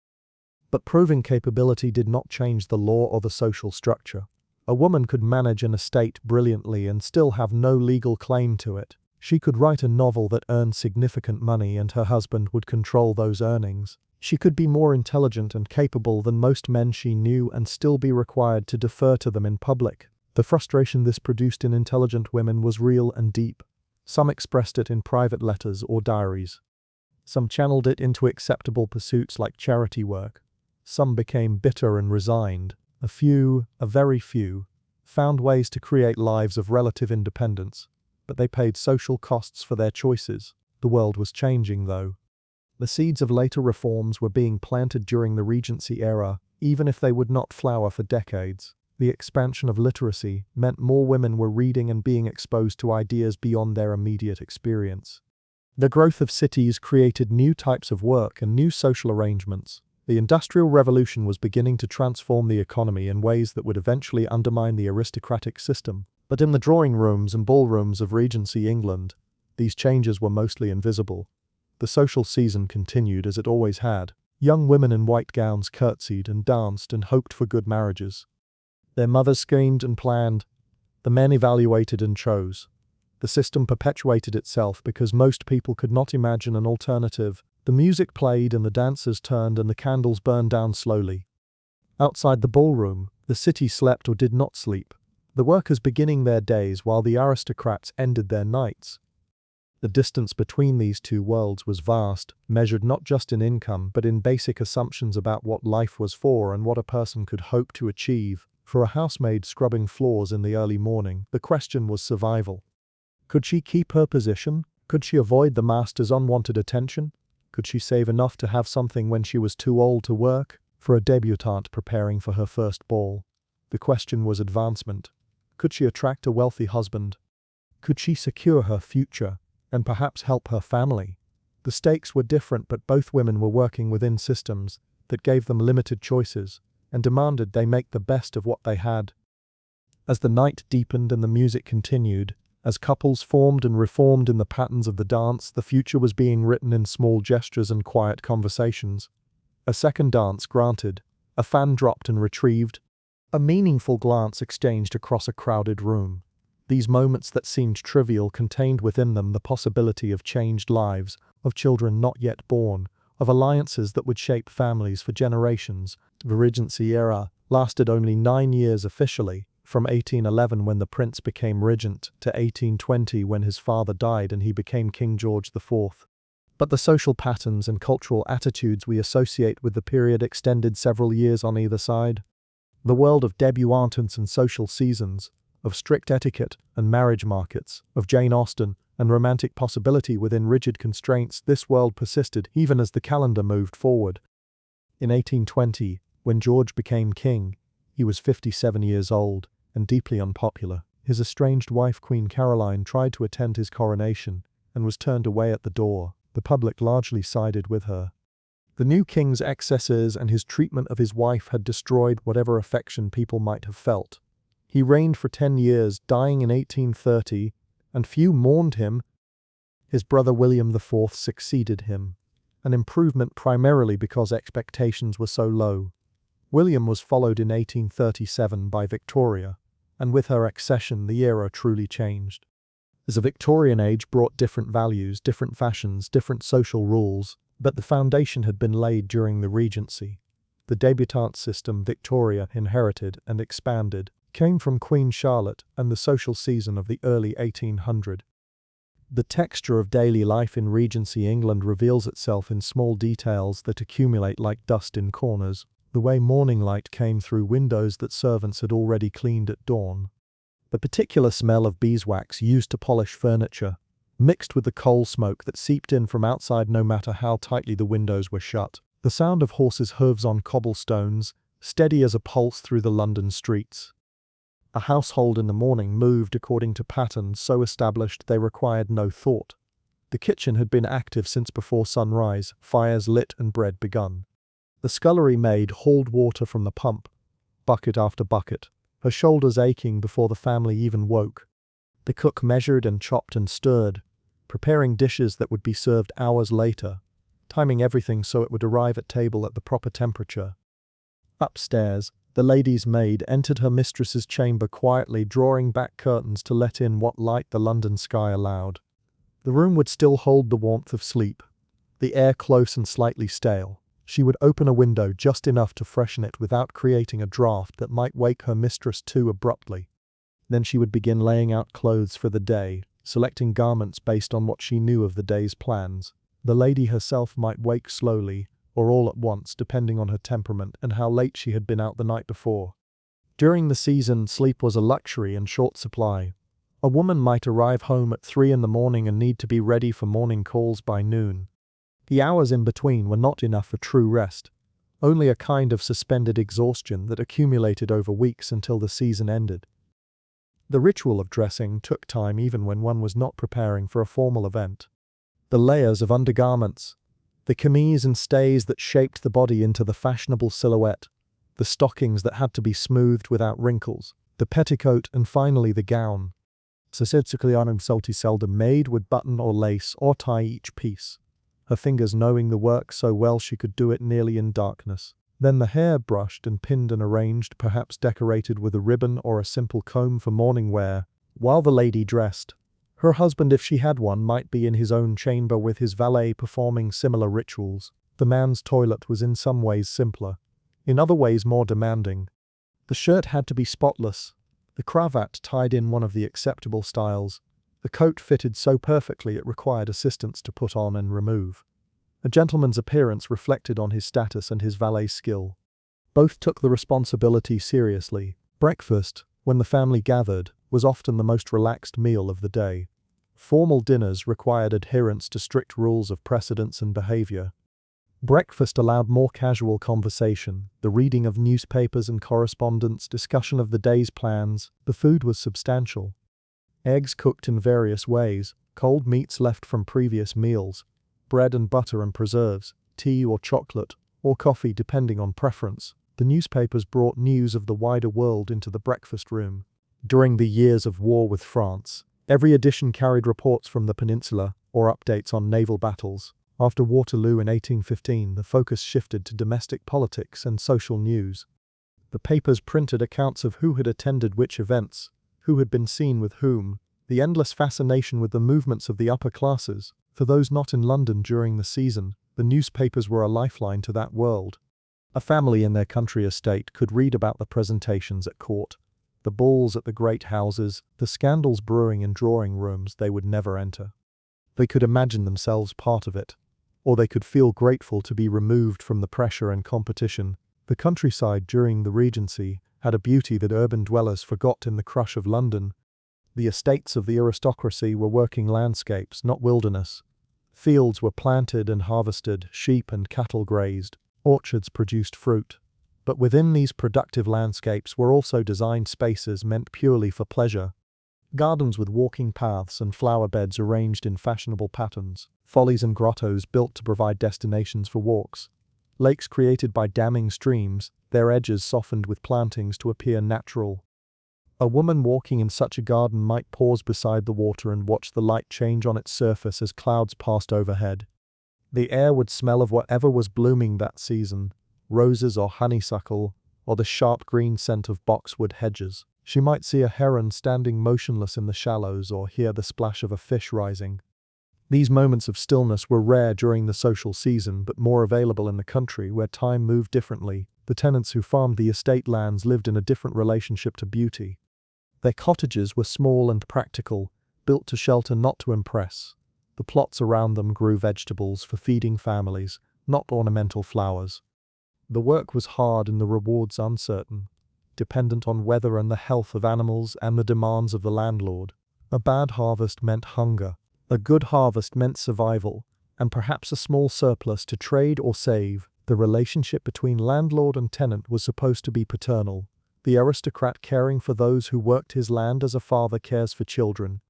But proving capability did not change the law or the social structure. A woman could manage an estate brilliantly and still have no legal claim to it. She could write a novel that earned significant money and her husband would control those earnings. She could be more intelligent and capable than most men she knew and still be required to defer to them in public. The frustration this produced in intelligent women was real and deep. Some expressed it in private letters or diaries. Some channeled it into acceptable pursuits like charity work. Some became bitter and resigned. A few, a very few, found ways to create lives of relative independence, but they paid social costs for their choices. The world was changing, though. The seeds of later reforms were being planted during the Regency era, even if they would not flower for decades. The expansion of literacy meant more women were reading and being exposed to ideas beyond their immediate experience. The growth of cities created new types of work and new social arrangements. The Industrial Revolution was beginning to transform the economy in ways that would eventually undermine the aristocratic system. But in the drawing rooms and ballrooms of Regency England, these changes were mostly invisible. The social season continued as it always had. Young women in white gowns curtsied and danced and hoped for good marriages. Their mothers schemed and planned. The men evaluated and chose. The system perpetuated itself because most people could not imagine an alternative. The music played and the dancers turned and the candles burned down slowly. Outside the ballroom, the city slept or did not sleep, the workers beginning their days while the aristocrats ended their nights. The distance between these two worlds was vast, measured not just in income but in basic assumptions about what life was for and what a person could hope to achieve. For a housemaid scrubbing floors in the early morning, the question was survival. Could she keep her position? Could she avoid the master's unwanted attention? Could she save enough to have something when she was too old to work? For a debutante preparing for her first ball, the question was advancement. Could she attract a wealthy husband? Could she secure her future and perhaps help her family? The stakes were different, but both women were working within systems that gave them limited choices and demanded they make the best of what they had. As the night deepened and the music continued, as couples formed and reformed in the patterns of the dance, the future was being written in small gestures and quiet conversations. A second dance granted, a fan dropped and retrieved, a meaningful glance exchanged across a crowded room. These moments that seemed trivial contained within them the possibility of changed lives, of children not yet born, of alliances that would shape families for generations. The Regency era lasted only 9 years officially, from 1811 when the prince became regent to 1820 when his father died and he became King George IV. But the social patterns and cultural attitudes we associate with the period extended several years on either side. The world of debutantes and social seasons, of strict etiquette and marriage markets, of Jane Austen and romantic possibility within rigid constraints, this world persisted even as the calendar moved forward. In 1820, when George became king, he was 57 years old and deeply unpopular. His estranged wife Queen Caroline tried to attend his coronation and was turned away at the door. The public largely sided with her. The new king's excesses and his treatment of his wife had destroyed whatever affection people might have felt. He reigned for 10 years, dying in 1830, and few mourned him. His brother William IV succeeded him, an improvement primarily because expectations were so low. William was followed in 1837 by Victoria, and with her accession the era truly changed. As the Victorian age brought different values, different fashions, different social rules, but the foundation had been laid during the Regency. The debutante system Victoria inherited and expanded came from Queen Charlotte and the social season of the early 1800s. The texture of daily life in Regency England reveals itself in small details that accumulate like dust in corners, the way morning light came through windows that servants had already cleaned at dawn. The particular smell of beeswax used to polish furniture, mixed with the coal smoke that seeped in from outside no matter how tightly the windows were shut. The sound of horses' hooves on cobblestones, steady as a pulse through the London streets. A household in the morning moved according to patterns so established they required no thought. The kitchen had been active since before sunrise, fires lit and bread begun. The scullery maid hauled water from the pump, bucket after bucket, her shoulders aching before the family even woke. The cook measured and chopped and stirred, preparing dishes that would be served hours later, timing everything so it would arrive at table at the proper temperature. Upstairs, the lady's maid entered her mistress's chamber quietly, drawing back curtains to let in what light the London sky allowed. The room would still hold the warmth of sleep, the air close and slightly stale. She would open a window just enough to freshen it without creating a draught that might wake her mistress too abruptly. Then she would begin laying out clothes for the day, selecting garments based on what she knew of the day's plans. The lady herself might wake slowly, or all at once, depending on her temperament and how late she had been out the night before. During the season, sleep was a luxury in short supply. A woman might arrive home at 3 in the morning and need to be ready for morning calls by noon. The hours in between were not enough for true rest, only a kind of suspended exhaustion that accumulated over weeks until the season ended. The ritual of dressing took time even when one was not preparing for a formal event. The layers of undergarments, the camise and stays that shaped the body into the fashionable silhouette, the stockings that had to be smoothed without wrinkles, the petticoat and finally the gown. Seldom maid would button or lace or tie each piece, her fingers knowing the work so well she could do it nearly in darkness. Then the hair brushed and pinned and arranged, perhaps decorated with a ribbon or a simple comb for morning wear, while the lady dressed. Her husband, if she had one, might be in his own chamber with his valet performing similar rituals. The man's toilet was in some ways simpler. in other ways more demanding. The shirt had to be spotless, the cravat tied in one of the acceptable styles, the coat fitted so perfectly it required assistants to put on and remove. A gentleman's appearance reflected on his status and his valet's skill. Both took the responsibility seriously. Breakfast, when the family gathered, was often the most relaxed meal of the day. Formal dinners required adherence to strict rules of precedence and behavior. Breakfast allowed more casual conversation, the reading of newspapers and correspondence, discussion of the day's plans. The food was substantial. Eggs cooked in various ways, cold meats left from previous meals, bread and butter and preserves, tea or chocolate, or coffee depending on preference. The newspapers brought news of the wider world into the breakfast room. During the years of war with France, every edition carried reports from the peninsula or updates on naval battles. After Waterloo in 1815, the focus shifted to domestic politics and social news. The papers printed accounts of who had attended which events, who had been seen with whom, the endless fascination with the movements of the upper classes. For those not in London during the season, the newspapers were a lifeline to that world. A family in their country estate could read about the presentations at court, the balls at the great houses, the scandals brewing in drawing rooms they would never enter. They could imagine themselves part of it, or they could feel grateful to be removed from the pressure and competition. The countryside during the Regency had a beauty that urban dwellers forgot in the crush of London. The estates of the aristocracy were working landscapes, not wilderness. Fields were planted and harvested, sheep and cattle grazed, orchards produced fruit. But within these productive landscapes were also designed spaces meant purely for pleasure. Gardens with walking paths and flower beds arranged in fashionable patterns, follies and grottos built to provide destinations for walks, lakes created by damming streams, their edges softened with plantings to appear natural. A woman walking in such a garden might pause beside the water and watch the light change on its surface as clouds passed overhead. The air would smell of whatever was blooming that season, roses or honeysuckle, or the sharp green scent of boxwood hedges. She might see a heron standing motionless in the shallows or hear the splash of a fish rising. These moments of stillness were rare during the social season but more available in the country where time moved differently. The tenants who farmed the estate lands lived in a different relationship to beauty. Their cottages were small and practical, built to shelter not to impress. The plots around them grew vegetables for feeding families, not ornamental flowers. The work was hard and the rewards uncertain, dependent on weather and the health of animals and the demands of the landlord. A bad harvest meant hunger. A good harvest meant survival, and perhaps a small surplus to trade or save. The relationship between landlord and tenant was supposed to be paternal, the aristocrat caring for those who worked his land as a father cares for children.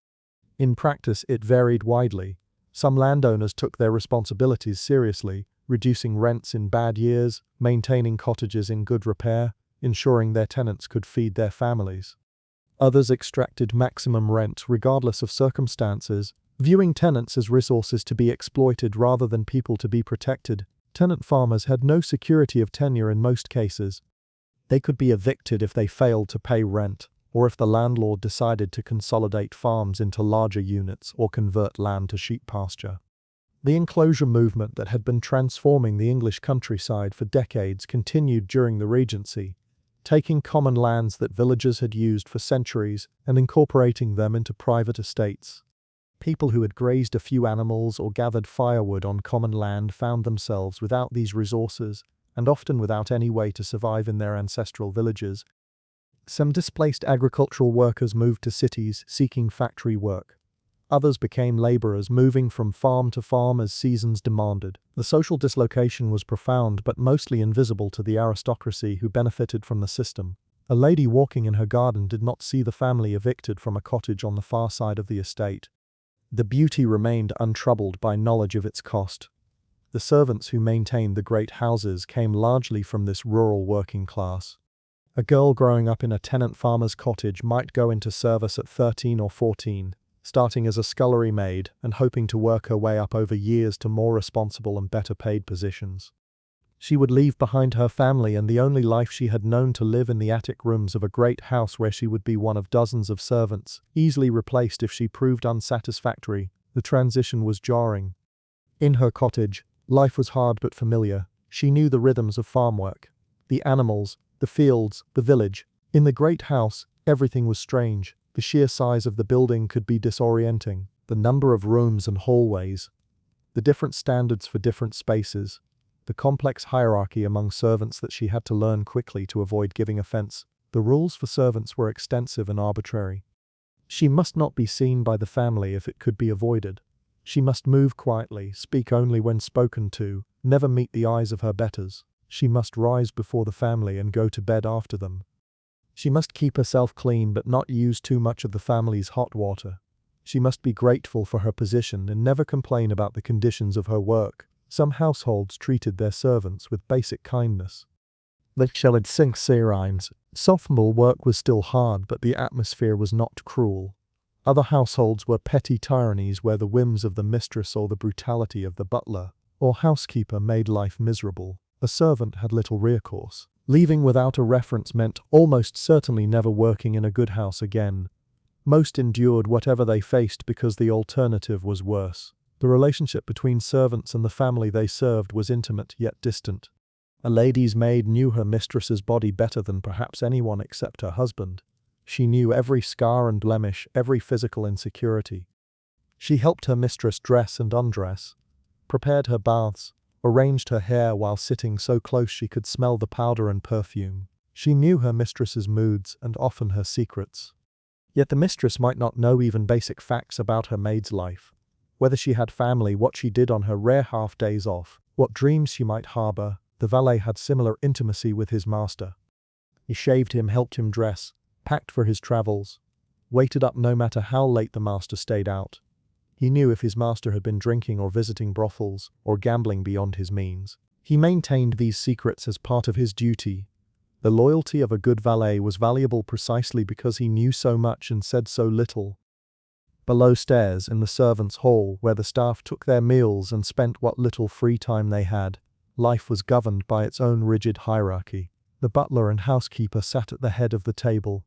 In practice, it varied widely. Some landowners took their responsibilities seriously, reducing rents in bad years, maintaining cottages in good repair, ensuring their tenants could feed their families. Others extracted maximum rent regardless of circumstances, viewing tenants as resources to be exploited rather than people to be protected. Tenant farmers had no security of tenure in most cases. They could be evicted if they failed to pay rent, or if the landlord decided to consolidate farms into larger units or convert land to sheep pasture. The enclosure movement that had been transforming the English countryside for decades continued during the Regency, taking common lands that villagers had used for centuries and incorporating them into private estates. People who had grazed a few animals or gathered firewood on common land found themselves without these resources and often without any way to survive in their ancestral villages. Some displaced agricultural workers moved to cities seeking factory work. Others became laborers, moving from farm to farm as seasons demanded. The social dislocation was profound but mostly invisible to the aristocracy who benefited from the system. A lady walking in her garden did not see the family evicted from a cottage on the far side of the estate. The beauty remained untroubled by knowledge of its cost. The servants who maintained the great houses came largely from this rural working class. A girl growing up in a tenant farmer's cottage might go into service at 13 or 14, starting as a scullery maid and hoping to work her way up over years to more responsible and better paid positions. She would leave behind her family and the only life she had known to live in the attic rooms of a great house where she would be one of dozens of servants, easily replaced if she proved unsatisfactory. The transition was jarring. In her cottage, life was hard but familiar. She knew the rhythms of farm work. The animals, the fields, the village. In the great house, everything was strange. The sheer size of the building could be disorienting. The number of rooms and hallways, the different standards for different spaces, the complex hierarchy among servants that she had to learn quickly to avoid giving offense. The rules for servants were extensive and arbitrary. She must not be seen by the family if it could be avoided. She must move quietly, speak only when spoken to, never meet the eyes of her betters. She must rise before the family and go to bed after them. She must keep herself clean but not use too much of the family's hot water. She must be grateful for her position and never complain about the conditions of her work. Some households treated their servants with basic kindness. They shelled sink rhymes. Sophomore work was still hard, but the atmosphere was not cruel. Other households were petty tyrannies where the whims of the mistress or the brutality of the butler or housekeeper made life miserable. A servant had little recourse. Leaving without a reference meant almost certainly never working in a good house again. Most endured whatever they faced because the alternative was worse. The relationship between servants and the family they served was intimate yet distant. A lady's maid knew her mistress's body better than perhaps anyone except her husband. She knew every scar and blemish, every physical insecurity. She helped her mistress dress and undress, prepared her baths, arranged her hair while sitting so close she could smell the powder and perfume. She knew her mistress's moods and often her secrets. Yet the mistress might not know even basic facts about her maid's life. Whether she had family, what she did on her rare half-days off, what dreams she might harbor. The valet had similar intimacy with his master. He shaved him, helped him dress, packed for his travels, waited up no matter how late the master stayed out. He knew if his master had been drinking or visiting brothels or gambling beyond his means. He maintained these secrets as part of his duty. The loyalty of a good valet was valuable precisely because he knew so much and said so little. Below stairs, in the servants' hall, where the staff took their meals and spent what little free time they had, life was governed by its own rigid hierarchy. The butler and housekeeper sat at the head of the table.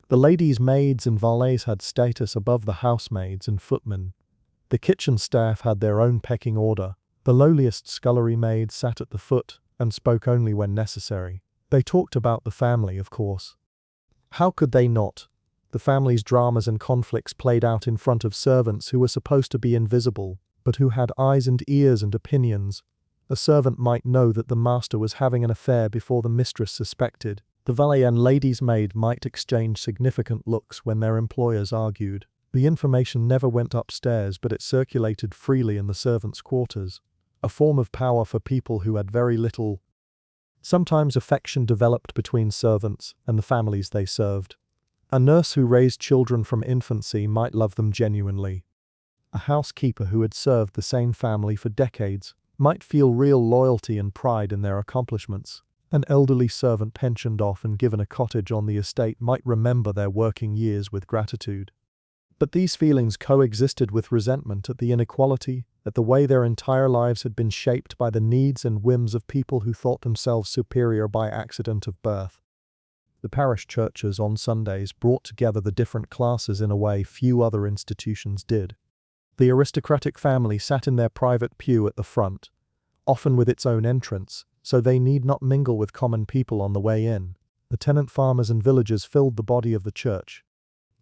The ladies' maids and valets had status above the housemaids and footmen. The kitchen staff had their own pecking order. The lowliest scullery maids sat at the foot and spoke only when necessary. They talked about the family, of course. How could they not? The family's dramas and conflicts played out in front of servants who were supposed to be invisible, but who had eyes and ears and opinions. A servant might know that the master was having an affair before the mistress suspected. The valet and lady's maid might exchange significant looks when their employers argued. The information never went upstairs, but it circulated freely in the servants' quarters. A form of power for people who had very little. Sometimes affection developed between servants and the families they served. A nurse who raised children from infancy might love them genuinely. A housekeeper who had served the same family for decades might feel real loyalty and pride in their accomplishments. An elderly servant pensioned off and given a cottage on the estate might remember their working years with gratitude. But these feelings coexisted with resentment at the inequality, at the way their entire lives had been shaped by the needs and whims of people who thought themselves superior by accident of birth. The parish churches on Sundays brought together the different classes in a way few other institutions did. The aristocratic family sat in their private pew at the front, often with its own entrance, so they need not mingle with common people on the way in. The tenant farmers and villagers filled the body of the church.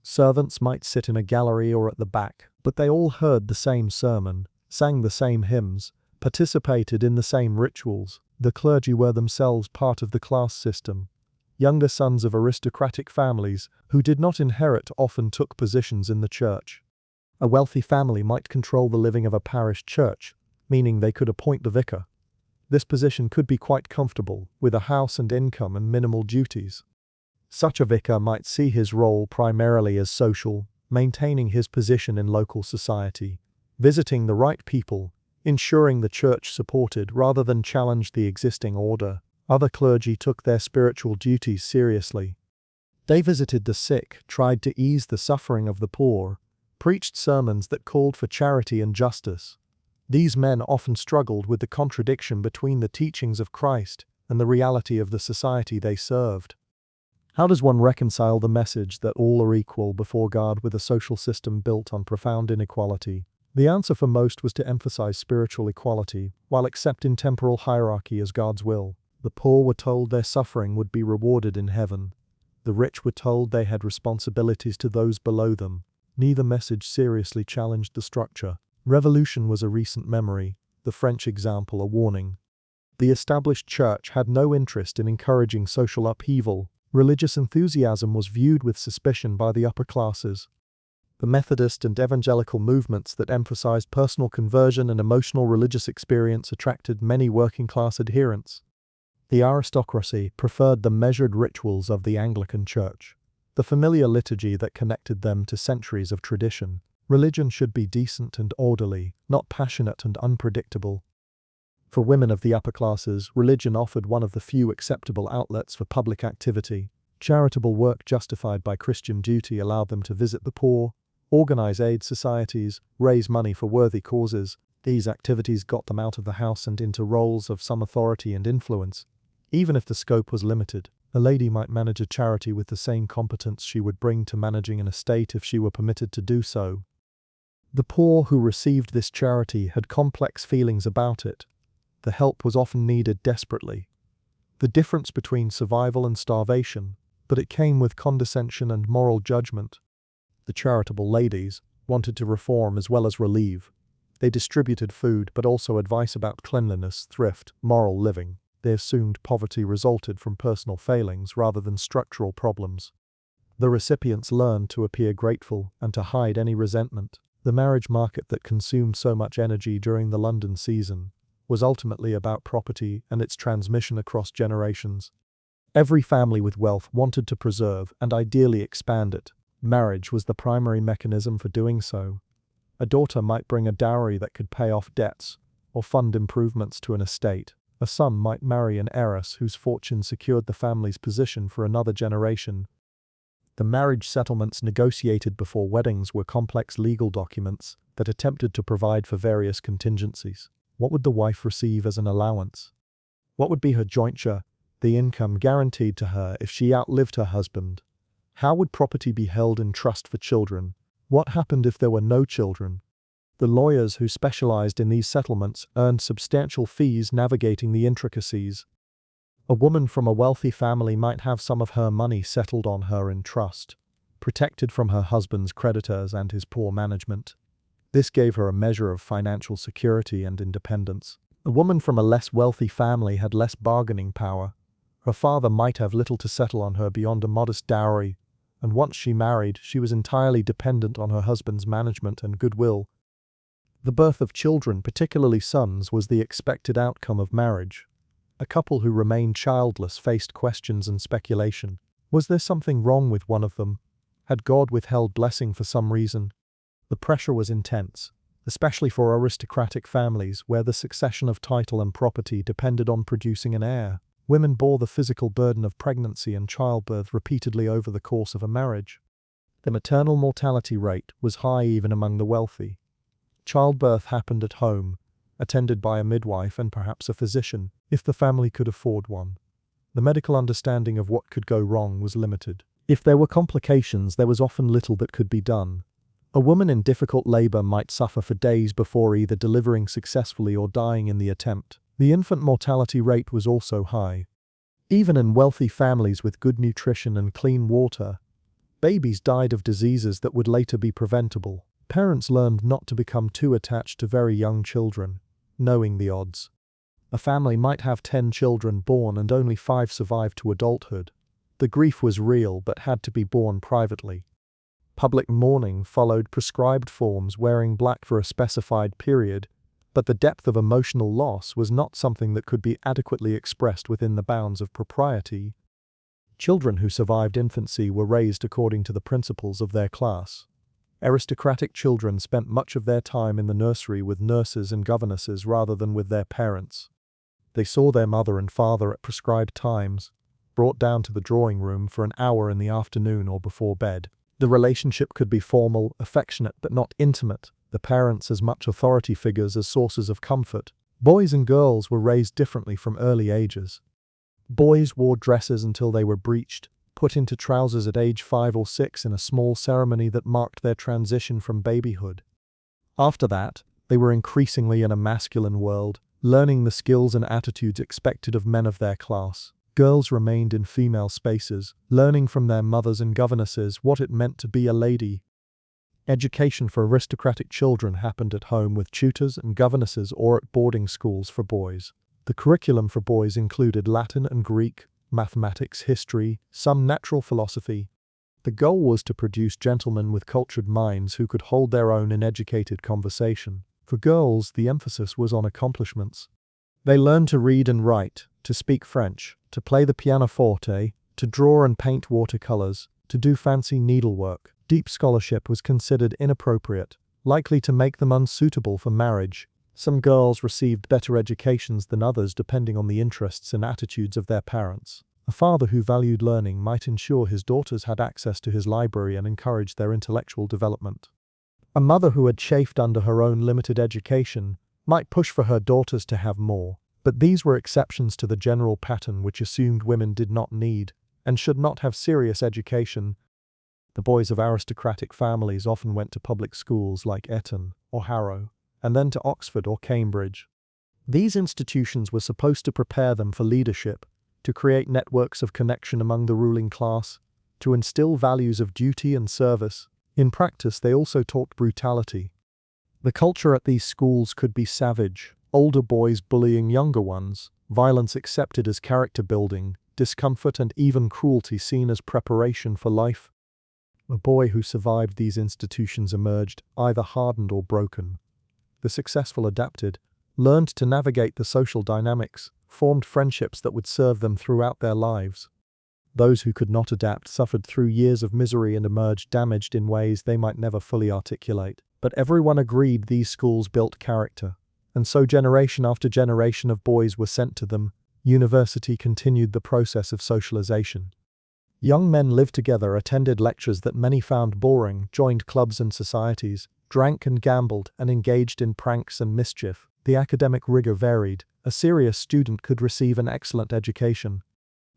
Servants might sit in a gallery or at the back, but they all heard the same sermon, sang the same hymns, participated in the same rituals. The clergy were themselves part of the class system. Younger sons of aristocratic families, who did not inherit, often took positions in the church. A wealthy family might control the living of a parish church, meaning they could appoint the vicar. This position could be quite comfortable, with a house and income and minimal duties. Such a vicar might see his role primarily as social, maintaining his position in local society, visiting the right people, ensuring the church supported rather than challenged the existing order. Other clergy took their spiritual duties seriously. They visited the sick, tried to ease the suffering of the poor, preached sermons that called for charity and justice. These men often struggled with the contradiction between the teachings of Christ and the reality of the society they served. How does one reconcile the message that all are equal before God with a social system built on profound inequality? The answer for most was to emphasize spiritual equality, while accepting temporal hierarchy as God's will. The poor were told their suffering would be rewarded in heaven. The rich were told they had responsibilities to those below them. Neither message seriously challenged the structure. Revolution was a recent memory, the French example a warning. The established church had no interest in encouraging social upheaval. Religious enthusiasm was viewed with suspicion by the upper classes. The Methodist and evangelical movements that emphasized personal conversion and emotional religious experience attracted many working-class adherents. The aristocracy preferred the measured rituals of the Anglican Church, the familiar liturgy that connected them to centuries of tradition. Religion should be decent and orderly, not passionate and unpredictable. For women of the upper classes, religion offered one of the few acceptable outlets for public activity. Charitable work justified by Christian duty allowed them to visit the poor, organize aid societies, raise money for worthy causes. These activities got them out of the house and into roles of some authority and influence. Even if the scope was limited, a lady might manage a charity with the same competence she would bring to managing an estate if she were permitted to do so. The poor who received this charity had complex feelings about it. The help was often needed desperately. The difference between survival and starvation, but it came with condescension and moral judgment. The charitable ladies wanted to reform as well as relieve. They distributed food but also advice about cleanliness, thrift, moral living. They assumed poverty resulted from personal failings rather than structural problems. The recipients learned to appear grateful and to hide any resentment. The marriage market that consumed so much energy during the London season was ultimately about property and its transmission across generations. Every family with wealth wanted to preserve and ideally expand it. Marriage was the primary mechanism for doing so. A daughter might bring a dowry that could pay off debts or fund improvements to an estate. A son might marry an heiress whose fortune secured the family's position for another generation. The marriage settlements negotiated before weddings were complex legal documents that attempted to provide for various contingencies. What would the wife receive as an allowance? What would be her jointure, the income guaranteed to her if she outlived her husband? How would property be held in trust for children? What happened if there were no children? The lawyers who specialized in these settlements earned substantial fees navigating the intricacies. A woman from a wealthy family might have some of her money settled on her in trust, protected from her husband's creditors and his poor management. This gave her a measure of financial security and independence. A woman from a less wealthy family had less bargaining power. Her father might have little to settle on her beyond a modest dowry, and once she married, she was entirely dependent on her husband's management and goodwill. The birth of children, particularly sons, was the expected outcome of marriage. A couple who remained childless faced questions and speculation. Was there something wrong with one of them? Had God withheld blessing for some reason? The pressure was intense, especially for aristocratic families where the succession of title and property depended on producing an heir. Women bore the physical burden of pregnancy and childbirth repeatedly over the course of a marriage. The maternal mortality rate was high even among the wealthy. Childbirth happened at home, attended by a midwife and perhaps a physician, if the family could afford one. The medical understanding of what could go wrong was limited. If there were complications, there was often little that could be done. A woman in difficult labor might suffer for days before either delivering successfully or dying in the attempt. The infant mortality rate was also high. Even in wealthy families with good nutrition and clean water, babies died of diseases that would later be preventable. Parents learned not to become too attached to very young children, knowing the odds. A family might have 10 children born and only 5 survive to adulthood. The grief was real but had to be borne privately. Public mourning followed prescribed forms, wearing black for a specified period, but the depth of emotional loss was not something that could be adequately expressed within the bounds of propriety. Children who survived infancy were raised according to the principles of their class. Aristocratic children spent much of their time in the nursery with nurses and governesses rather than with their parents. They saw their mother and father at prescribed times, brought down to the drawing room for an hour in the afternoon or before bed. The relationship could be formal, affectionate, but not intimate, the parents as much authority figures as sources of comfort. Boys and girls were raised differently from early ages. Boys wore dresses until they were breeched, put into trousers at age 5 or 6 in a small ceremony that marked their transition from babyhood. After that, they were increasingly in a masculine world, learning the skills and attitudes expected of men of their class. Girls remained in female spaces, learning from their mothers and governesses what it meant to be a lady. Education for aristocratic children happened at home with tutors and governesses or at boarding schools for boys. The curriculum for boys included Latin and Greek, mathematics, history, some natural philosophy. The goal was to produce gentlemen with cultured minds who could hold their own in educated conversation. For girls, the emphasis was on accomplishments. They learned to read and write, to speak French, to play the pianoforte, to draw and paint watercolors, to do fancy needlework. Deep scholarship was considered inappropriate, likely to make them unsuitable for marriage. Some girls received better educations than others depending on the interests and attitudes of their parents. A father who valued learning might ensure his daughters had access to his library and encourage their intellectual development. A mother who had chafed under her own limited education might push for her daughters to have more, but these were exceptions to the general pattern which assumed women did not need and should not have serious education. The boys of aristocratic families often went to public schools like Eton or Harrow, and then to Oxford or Cambridge. These institutions were supposed to prepare them for leadership, to create networks of connection among the ruling class, to instill values of duty and service. In practice, they also taught brutality. The culture at these schools could be savage, older boys bullying younger ones, violence accepted as character building, discomfort and even cruelty seen as preparation for life. A boy who survived these institutions emerged either hardened or broken. The successful adapted, learned to navigate the social dynamics, formed friendships that would serve them throughout their lives. Those who could not adapt suffered through years of misery and emerged damaged in ways they might never fully articulate. But everyone agreed these schools built character, and so generation after generation of boys were sent to them. University continued the process of socialization. Young men lived together, attended lectures that many found boring, joined clubs and societies, drank and gambled, and engaged in pranks and mischief. The academic rigor varied. A serious student could receive an excellent education.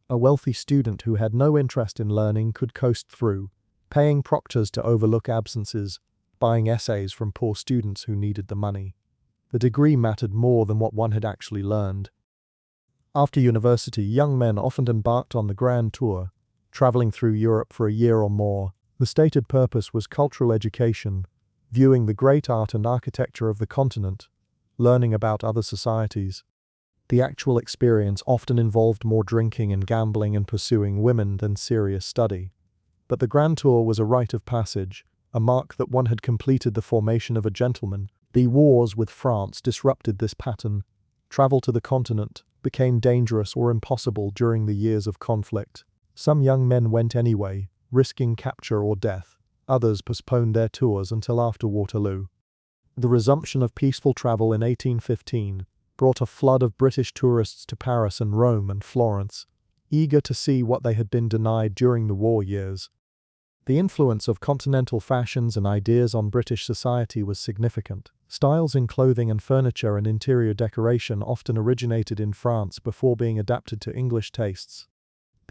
A wealthy student who had no interest in learning could coast through, paying proctors to overlook absences, buying essays from poor students who needed the money. The degree mattered more than what one had actually learned. After university, young men often embarked on the grand tour, traveling through Europe for a year or more. The stated purpose was cultural education, viewing the great art and architecture of the continent, learning about other societies. The actual experience often involved more drinking and gambling and pursuing women than serious study. But the grand tour was a rite of passage, a mark that one had completed the formation of a gentleman. The wars with France disrupted this pattern. Travel to the continent became dangerous or impossible during the years of conflict. Some young men went anyway, risking capture or death. Others postponed their tours until after Waterloo. The resumption of peaceful travel in 1815 brought a flood of British tourists to Paris and Rome and Florence, eager to see what they had been denied during the war years. The influence of continental fashions and ideas on British society was significant. Styles in clothing and furniture and interior decoration often originated in France before being adapted to English tastes.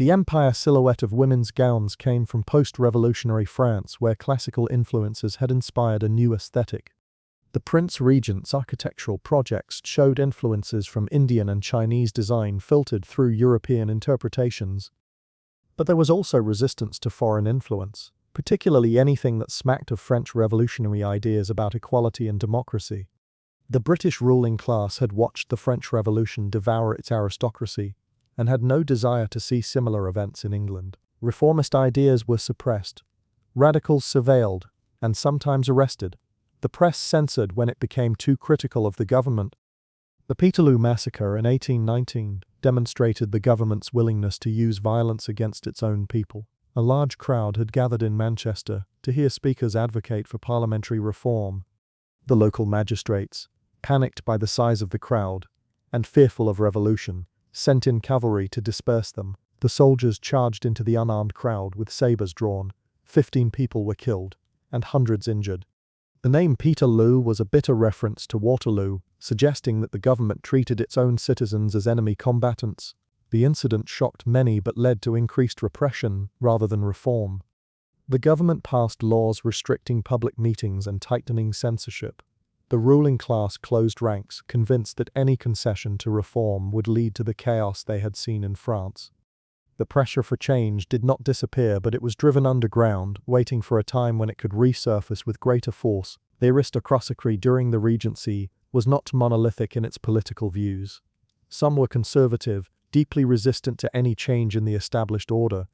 The empire silhouette of women's gowns came from post-revolutionary France, where classical influences had inspired a new aesthetic. The Prince Regent's architectural projects showed influences from Indian and Chinese design filtered through European interpretations. But there was also resistance to foreign influence, particularly anything that smacked of French revolutionary ideas about equality and democracy. The British ruling class had watched the French Revolution devour its aristocracy, and had no desire to see similar events in England. Reformist ideas were suppressed, radicals surveilled, and sometimes arrested. The press censored when it became too critical of the government. The Peterloo Massacre in 1819 demonstrated the government's willingness to use violence against its own people. A large crowd had gathered in Manchester to hear speakers advocate for parliamentary reform. The local magistrates, panicked by the size of the crowd and fearful of revolution, sent in cavalry to disperse them. The soldiers charged into the unarmed crowd with sabers drawn. 15 people were killed and hundreds injured. The name Peterloo was a bitter reference to Waterloo, suggesting that the government treated its own citizens as enemy combatants. The incident shocked many but led to increased repression rather than reform. The government passed laws restricting public meetings and tightening censorship. The ruling class closed ranks, convinced that any concession to reform would lead to the chaos they had seen in France. The pressure for change did not disappear, but it was driven underground, waiting for a time when it could resurface with greater force. The aristocracy during the Regency was not monolithic in its political views. Some were conservative, deeply resistant to any change in the established order.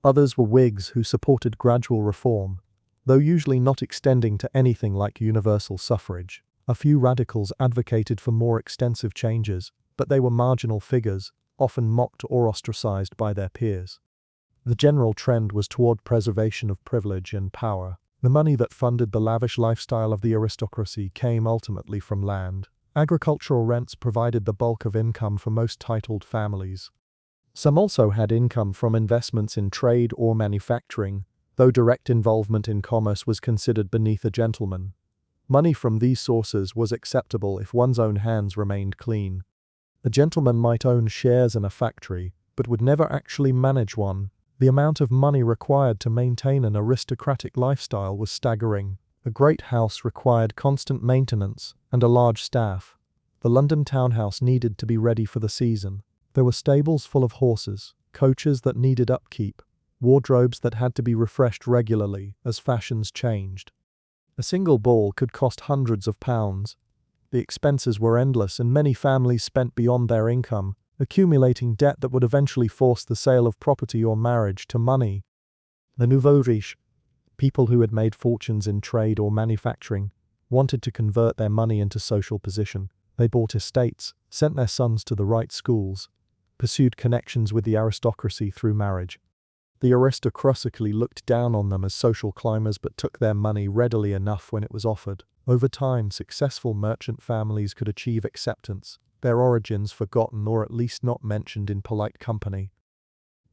Others were Whigs who supported gradual reform, though usually not extending to anything like universal suffrage. A few radicals advocated for more extensive changes, but they were marginal figures, often mocked or ostracized by their peers. The general trend was toward preservation of privilege and power. The money that funded the lavish lifestyle of the aristocracy came ultimately from land. Agricultural rents provided the bulk of income for most titled families. Some also had income from investments in trade or manufacturing, though direct involvement in commerce was considered beneath a gentleman. Money from these sources was acceptable if one's own hands remained clean. A gentleman might own shares in a factory, but would never actually manage one. The amount of money required to maintain an aristocratic lifestyle was staggering. A great house required constant maintenance and a large staff. The London townhouse needed to be ready for the season. There were stables full of horses, coaches that needed upkeep, wardrobes that had to be refreshed regularly as fashions changed. A single ball could cost hundreds of pounds. The expenses were endless, and many families spent beyond their income, accumulating debt that would eventually force the sale of property or marriage to money. The nouveau riche, people who had made fortunes in trade or manufacturing, wanted to convert their money into social position. They bought estates, sent their sons to the right schools, pursued connections with the aristocracy through marriage. The aristocracy looked down on them as social climbers, but took their money readily enough when it was offered. Over time, successful merchant families could achieve acceptance, their origins forgotten or at least not mentioned in polite company.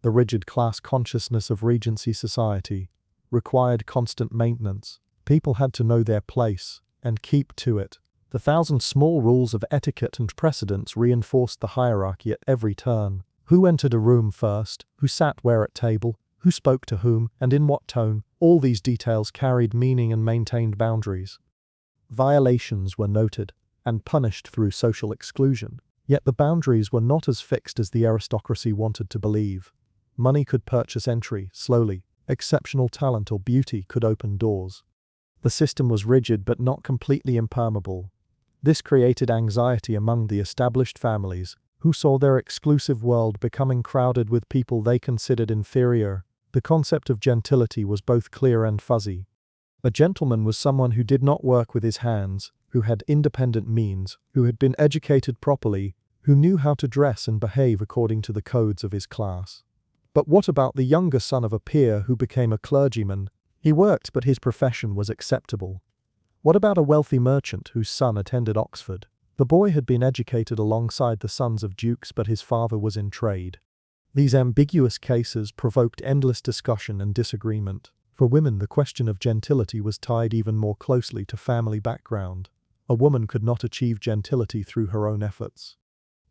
The rigid class consciousness of Regency society required constant maintenance. People had to know their place and keep to it. The thousand small rules of etiquette and precedence reinforced the hierarchy at every turn. Who entered a room first, who sat where at table, who spoke to whom, and in what tone, all these details carried meaning and maintained boundaries. Violations were noted and punished through social exclusion, yet the boundaries were not as fixed as the aristocracy wanted to believe. Money could purchase entry, slowly. Exceptional talent or beauty could open doors. The system was rigid but not completely impermeable. This created anxiety among the established families, who saw their exclusive world becoming crowded with people they considered inferior. The concept of gentility was both clear and fuzzy. A gentleman was someone who did not work with his hands, who had independent means, who had been educated properly, who knew how to dress and behave according to the codes of his class. But what about the younger son of a peer who became a clergyman? He worked, but his profession was acceptable. What about a wealthy merchant whose son attended Oxford? The boy had been educated alongside the sons of dukes, but his father was in trade. These ambiguous cases provoked endless discussion and disagreement. For women, the question of gentility was tied even more closely to family background. A woman could not achieve gentility through her own efforts.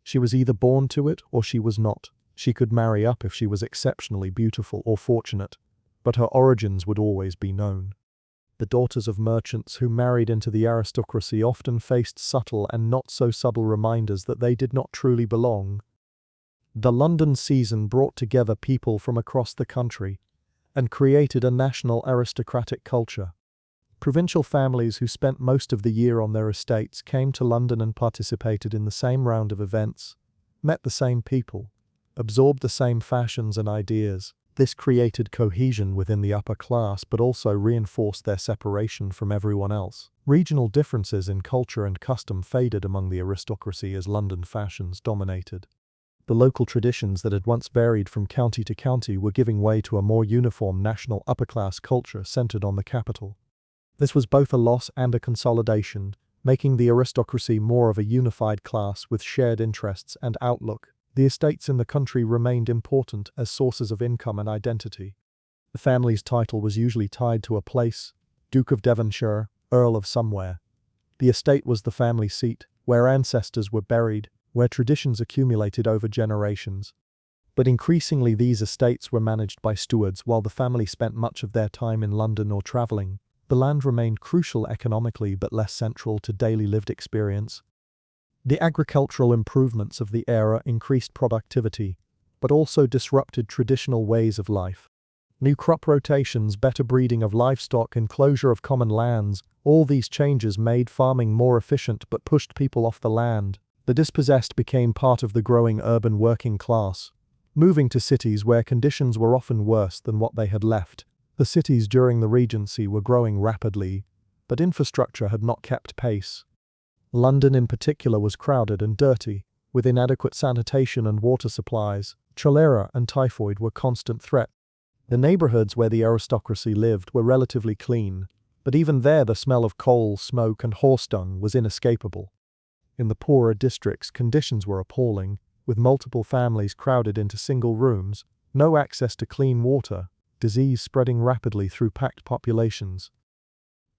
She was either born to it or she was not. She could marry up if she was exceptionally beautiful or fortunate, but her origins would always be known. The daughters of merchants who married into the aristocracy often faced subtle and not so subtle reminders that they did not truly belong. The London season brought together people from across the country and created a national aristocratic culture. Provincial families who spent most of the year on their estates came to London and participated in the same round of events, met the same people, absorbed the same fashions and ideas. This created cohesion within the upper class but also reinforced their separation from everyone else. Regional differences in culture and custom faded among the aristocracy as London fashions dominated. The local traditions that had once varied from county to county were giving way to a more uniform national upper-class culture centered on the capital. This was both a loss and a consolidation, making the aristocracy more of a unified class with shared interests and outlook. The estates in the country remained important as sources of income and identity. The family's title was usually tied to a place: Duke of Devonshire, Earl of somewhere. The estate was the family seat, where ancestors were buried, where traditions accumulated over generations. But increasingly these estates were managed by stewards while the family spent much of their time in London or travelling. The land remained crucial economically but less central to daily lived experience. The agricultural improvements of the era increased productivity, but also disrupted traditional ways of life. New crop rotations, better breeding of livestock, and closure of common lands, all these changes made farming more efficient but pushed people off the land. The dispossessed became part of the growing urban working class, moving to cities where conditions were often worse than what they had left. The cities during the Regency were growing rapidly, but infrastructure had not kept pace. London in particular was crowded and dirty, with inadequate sanitation and water supplies. Cholera and typhoid were constant threats. The neighborhoods where the aristocracy lived were relatively clean, but even there the smell of coal, smoke, and horse dung was inescapable. In the poorer districts, conditions were appalling, with multiple families crowded into single rooms, no access to clean water, disease spreading rapidly through packed populations.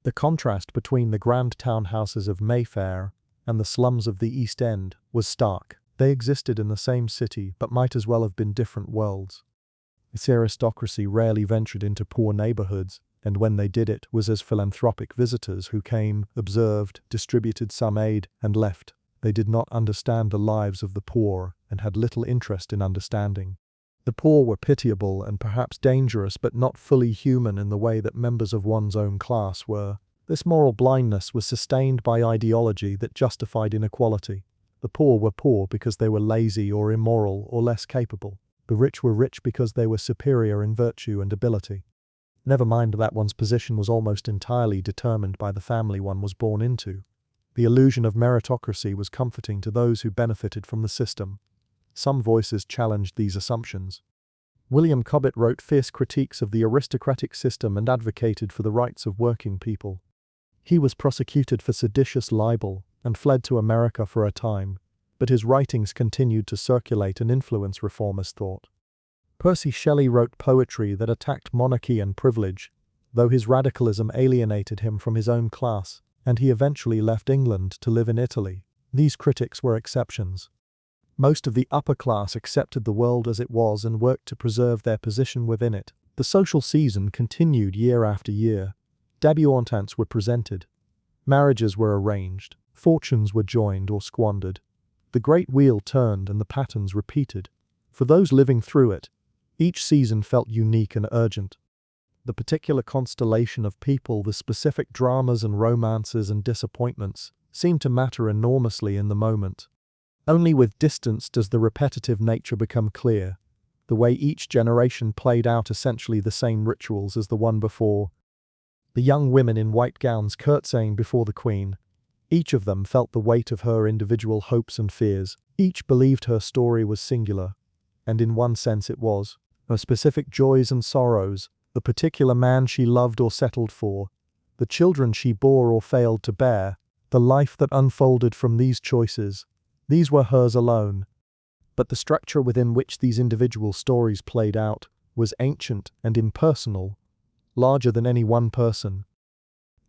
The contrast between the grand townhouses of Mayfair and the slums of the East End was stark. They existed in the same city but might as well have been different worlds. Its aristocracy rarely ventured into poor neighborhoods, and when they did it was as philanthropic visitors who came, observed, distributed some aid, and left. They did not understand the lives of the poor and had little interest in understanding. The poor were pitiable and perhaps dangerous but not fully human in the way that members of one's own class were. This moral blindness was sustained by ideology that justified inequality. The poor were poor because they were lazy or immoral or less capable. The rich were rich because they were superior in virtue and ability. Never mind that one's position was almost entirely determined by the family one was born into. The illusion of meritocracy was comforting to those who benefited from the system. Some voices challenged these assumptions. William Cobbett wrote fierce critiques of the aristocratic system and advocated for the rights of working people. He was prosecuted for seditious libel and fled to America for a time, but his writings continued to circulate and influence reformist thought. Percy Shelley wrote poetry that attacked monarchy and privilege, though his radicalism alienated him from his own class, and he eventually left England to live in Italy. These critics were exceptions. Most of the upper class accepted the world as it was and worked to preserve their position within it. The social season continued year after year. Debutantes were presented. Marriages were arranged. Fortunes were joined or squandered. The great wheel turned and the patterns repeated. For those living through it, each season felt unique and urgent. The particular constellation of people, the specific dramas and romances and disappointments, seemed to matter enormously in the moment. Only with distance does the repetitive nature become clear, the way each generation played out essentially the same rituals as the one before. The young women in white gowns curtsying before the Queen. Each of them felt the weight of her individual hopes and fears. Each believed her story was singular, and in one sense it was. Her specific joys and sorrows, the particular man she loved or settled for, the children she bore or failed to bear, the life that unfolded from these choices. These were hers alone. But the structure within which these individual stories played out was ancient and impersonal, larger than any one person.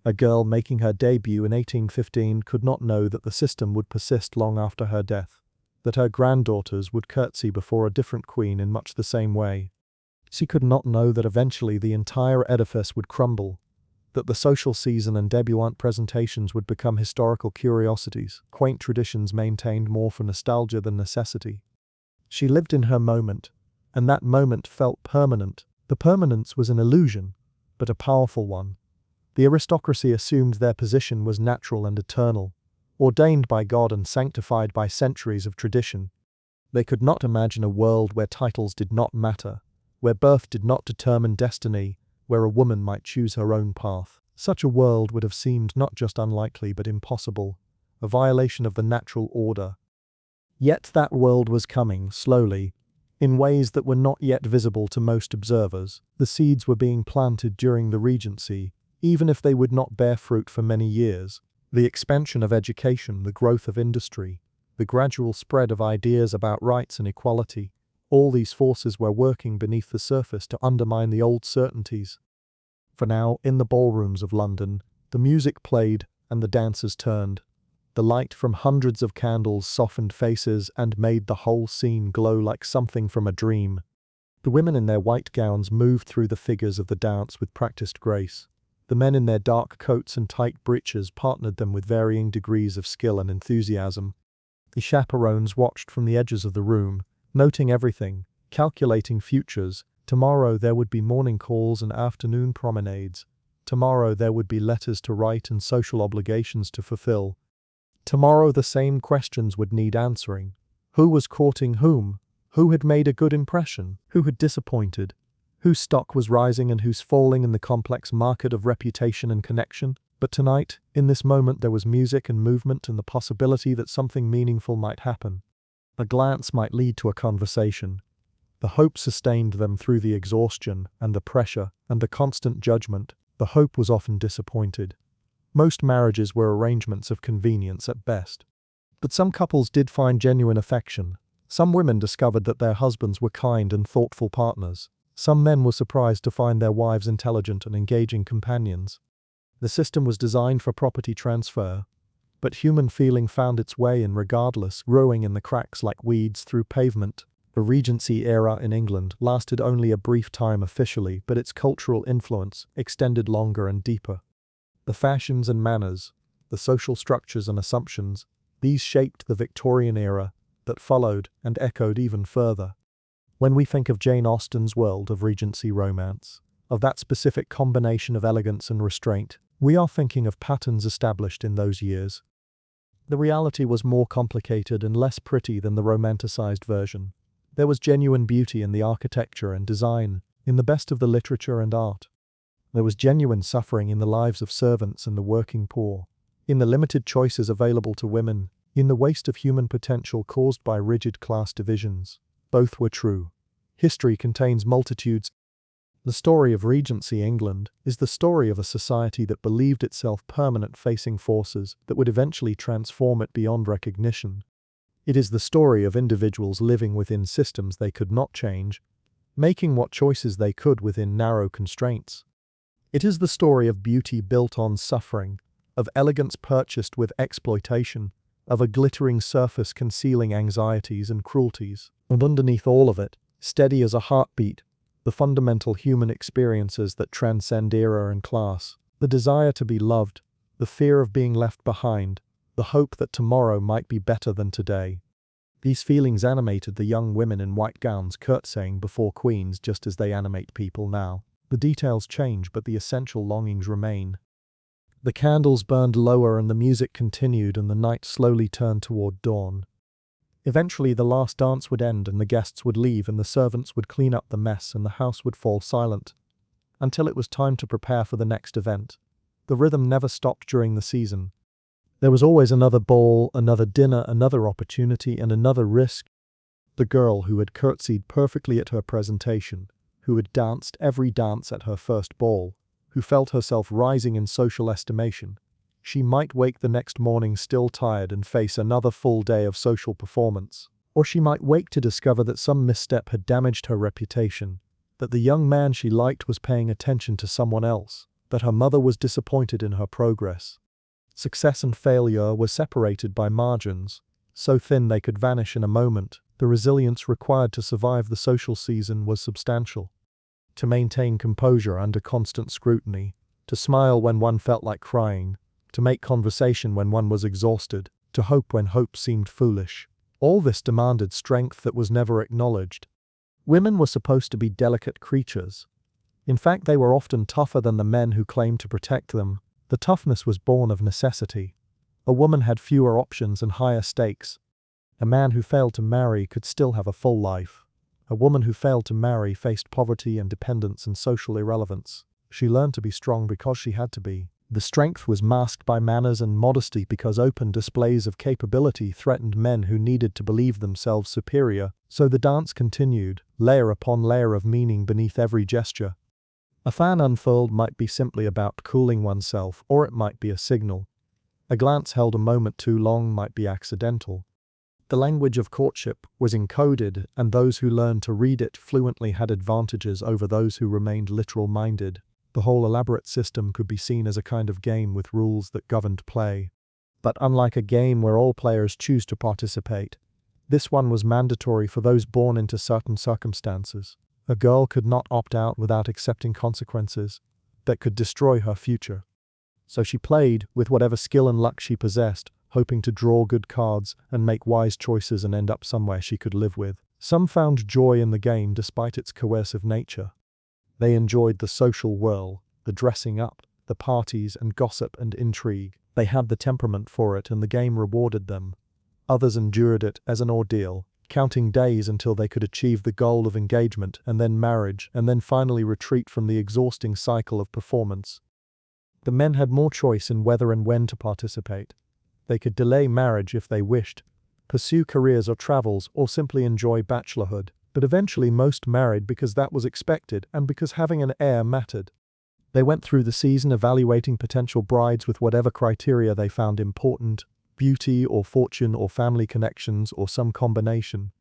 A girl making her debut in 1815 could not know that the system would persist long after her death, that her granddaughters would curtsy before a different queen in much the same way. She could not know that eventually the entire edifice would crumble, that the social season and debutante presentations would become historical curiosities, quaint traditions maintained more for nostalgia than necessity. She lived in her moment, and that moment felt permanent. The permanence was an illusion, but a powerful one. The aristocracy assumed their position was natural and eternal, ordained by God and sanctified by centuries of tradition. They could not imagine a world where titles did not matter, where birth did not determine destiny, where a woman might choose her own path. Such a world would have seemed not just unlikely but impossible, a violation of the natural order. Yet that world was coming, slowly, in ways that were not yet visible to most observers. The seeds were being planted during the Regency, even if they would not bear fruit for many years. The expansion of education, the growth of industry, the gradual spread of ideas about rights and equality, all these forces were working beneath the surface to undermine the old certainties. For now, in the ballrooms of London, the music played and the dancers turned. The light from hundreds of candles softened faces and made the whole scene glow like something from a dream. The women in their white gowns moved through the figures of the dance with practiced grace. The men in their dark coats and tight breeches partnered them with varying degrees of skill and enthusiasm. The chaperones watched from the edges of the room, noting everything, calculating futures. Tomorrow there would be morning calls and afternoon promenades. Tomorrow there would be letters to write and social obligations to fulfill. Tomorrow the same questions would need answering. Who was courting whom? Who had made a good impression? Who had disappointed? Whose stock was rising and whose falling in the complex market of reputation and connection? But tonight, in this moment, there was music and movement and the possibility that something meaningful might happen. A glance might lead to a conversation. The hope sustained them through the exhaustion and the pressure and the constant judgment. The hope was often disappointed. Most marriages were arrangements of convenience at best. But some couples did find genuine affection. Some women discovered that their husbands were kind and thoughtful partners. Some men were surprised to find their wives intelligent and engaging companions. The system was designed for property transfer, but human feeling found its way in regardless, growing in the cracks like weeds through pavement. The Regency era in England lasted only a brief time officially, but its cultural influence extended longer and deeper. The fashions and manners, the social structures and assumptions, these shaped the Victorian era that followed and echoed even further. When we think of Jane Austen's world of Regency romance, of that specific combination of elegance and restraint, we are thinking of patterns established in those years. The reality was more complicated and less pretty than the romanticized version. There was genuine beauty in the architecture and design, in the best of the literature and art. There was genuine suffering in the lives of servants and the working poor, in the limited choices available to women, in the waste of human potential caused by rigid class divisions. Both were true. History contains multitudes. The story of Regency England is the story of a society that believed itself permanent, facing forces that would eventually transform it beyond recognition. It is the story of individuals living within systems they could not change, making what choices they could within narrow constraints. It is the story of beauty built on suffering, of elegance purchased with exploitation, of a glittering surface concealing anxieties and cruelties. And underneath all of it, steady as a heartbeat, the fundamental human experiences that transcend era and class, the desire to be loved, the fear of being left behind, the hope that tomorrow might be better than today. These feelings animated the young women in white gowns curtsying before queens just as they animate people now. The details change, but the essential longings remain. The candles burned lower and the music continued, and the night slowly turned toward dawn. Eventually the last dance would end and the guests would leave and the servants would clean up the mess and the house would fall silent, until it was time to prepare for the next event. The rhythm never stopped during the season. There was always another ball, another dinner, another opportunity, and another risk. The girl who had curtsied perfectly at her presentation, who had danced every dance at her first ball, who felt herself rising in social estimation, she might wake the next morning still tired and face another full day of social performance. Or she might wake to discover that some misstep had damaged her reputation, that the young man she liked was paying attention to someone else, that her mother was disappointed in her progress. Success and failure were separated by margins, so thin they could vanish in a moment. The resilience required to survive the social season was substantial. To maintain composure under constant scrutiny, to smile when one felt like crying, to make conversation when one was exhausted, to hope when hope seemed foolish. All this demanded strength that was never acknowledged. Women were supposed to be delicate creatures. In fact, they were often tougher than the men who claimed to protect them. The toughness was born of necessity. A woman had fewer options and higher stakes. A man who failed to marry could still have a full life. A woman who failed to marry faced poverty and dependence and social irrelevance. She learned to be strong because she had to be. The strength was masked by manners and modesty because open displays of capability threatened men who needed to believe themselves superior. So the dance continued, layer upon layer of meaning beneath every gesture. A fan unfurled might be simply about cooling oneself, or it might be a signal. A glance held a moment too long might be accidental. The language of courtship was encoded, and those who learned to read it fluently had advantages over those who remained literal-minded. The whole elaborate system could be seen as a kind of game with rules that governed play. But unlike a game where all players choose to participate, this one was mandatory for those born into certain circumstances. A girl could not opt out without accepting consequences. that could destroy her future. So she played with whatever skill and luck she possessed, hoping to draw good cards and make wise choices and end up somewhere she could live with. Some found joy in the game despite its coercive nature. They enjoyed the social whirl, the dressing up, the parties and gossip and intrigue. They had the temperament for it and the game rewarded them. Others endured it as an ordeal, counting days until they could achieve the goal of engagement and then marriage and then finally retreat from the exhausting cycle of performance. The men had more choice in whether and when to participate. They could delay marriage if they wished, pursue careers or travels, or simply enjoy bachelorhood, but eventually most married because that was expected and because having an heir mattered. They went through the season evaluating potential brides with whatever criteria they found important: beauty or fortune or family connections or some combination.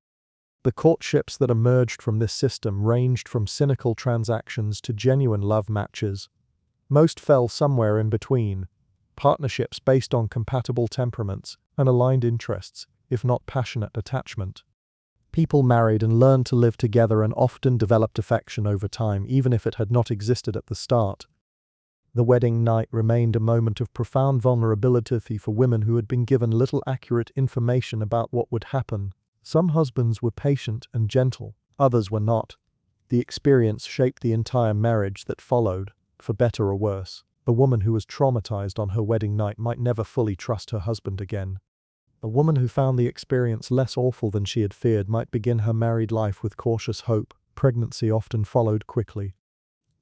The courtships that emerged from this system ranged from cynical transactions to genuine love matches. Most fell somewhere in between, partnerships based on compatible temperaments and aligned interests, if not passionate attachment. People married and learned to live together and often developed affection over time, even if it had not existed at the start. The wedding night remained a moment of profound vulnerability for women who had been given little accurate information about what would happen. Some husbands were patient and gentle, others were not. The experience shaped the entire marriage that followed, for better or worse. A woman who was traumatized on her wedding night might never fully trust her husband again. A woman who found the experience less awful than she had feared might begin her married life with cautious hope. Pregnancy often followed quickly.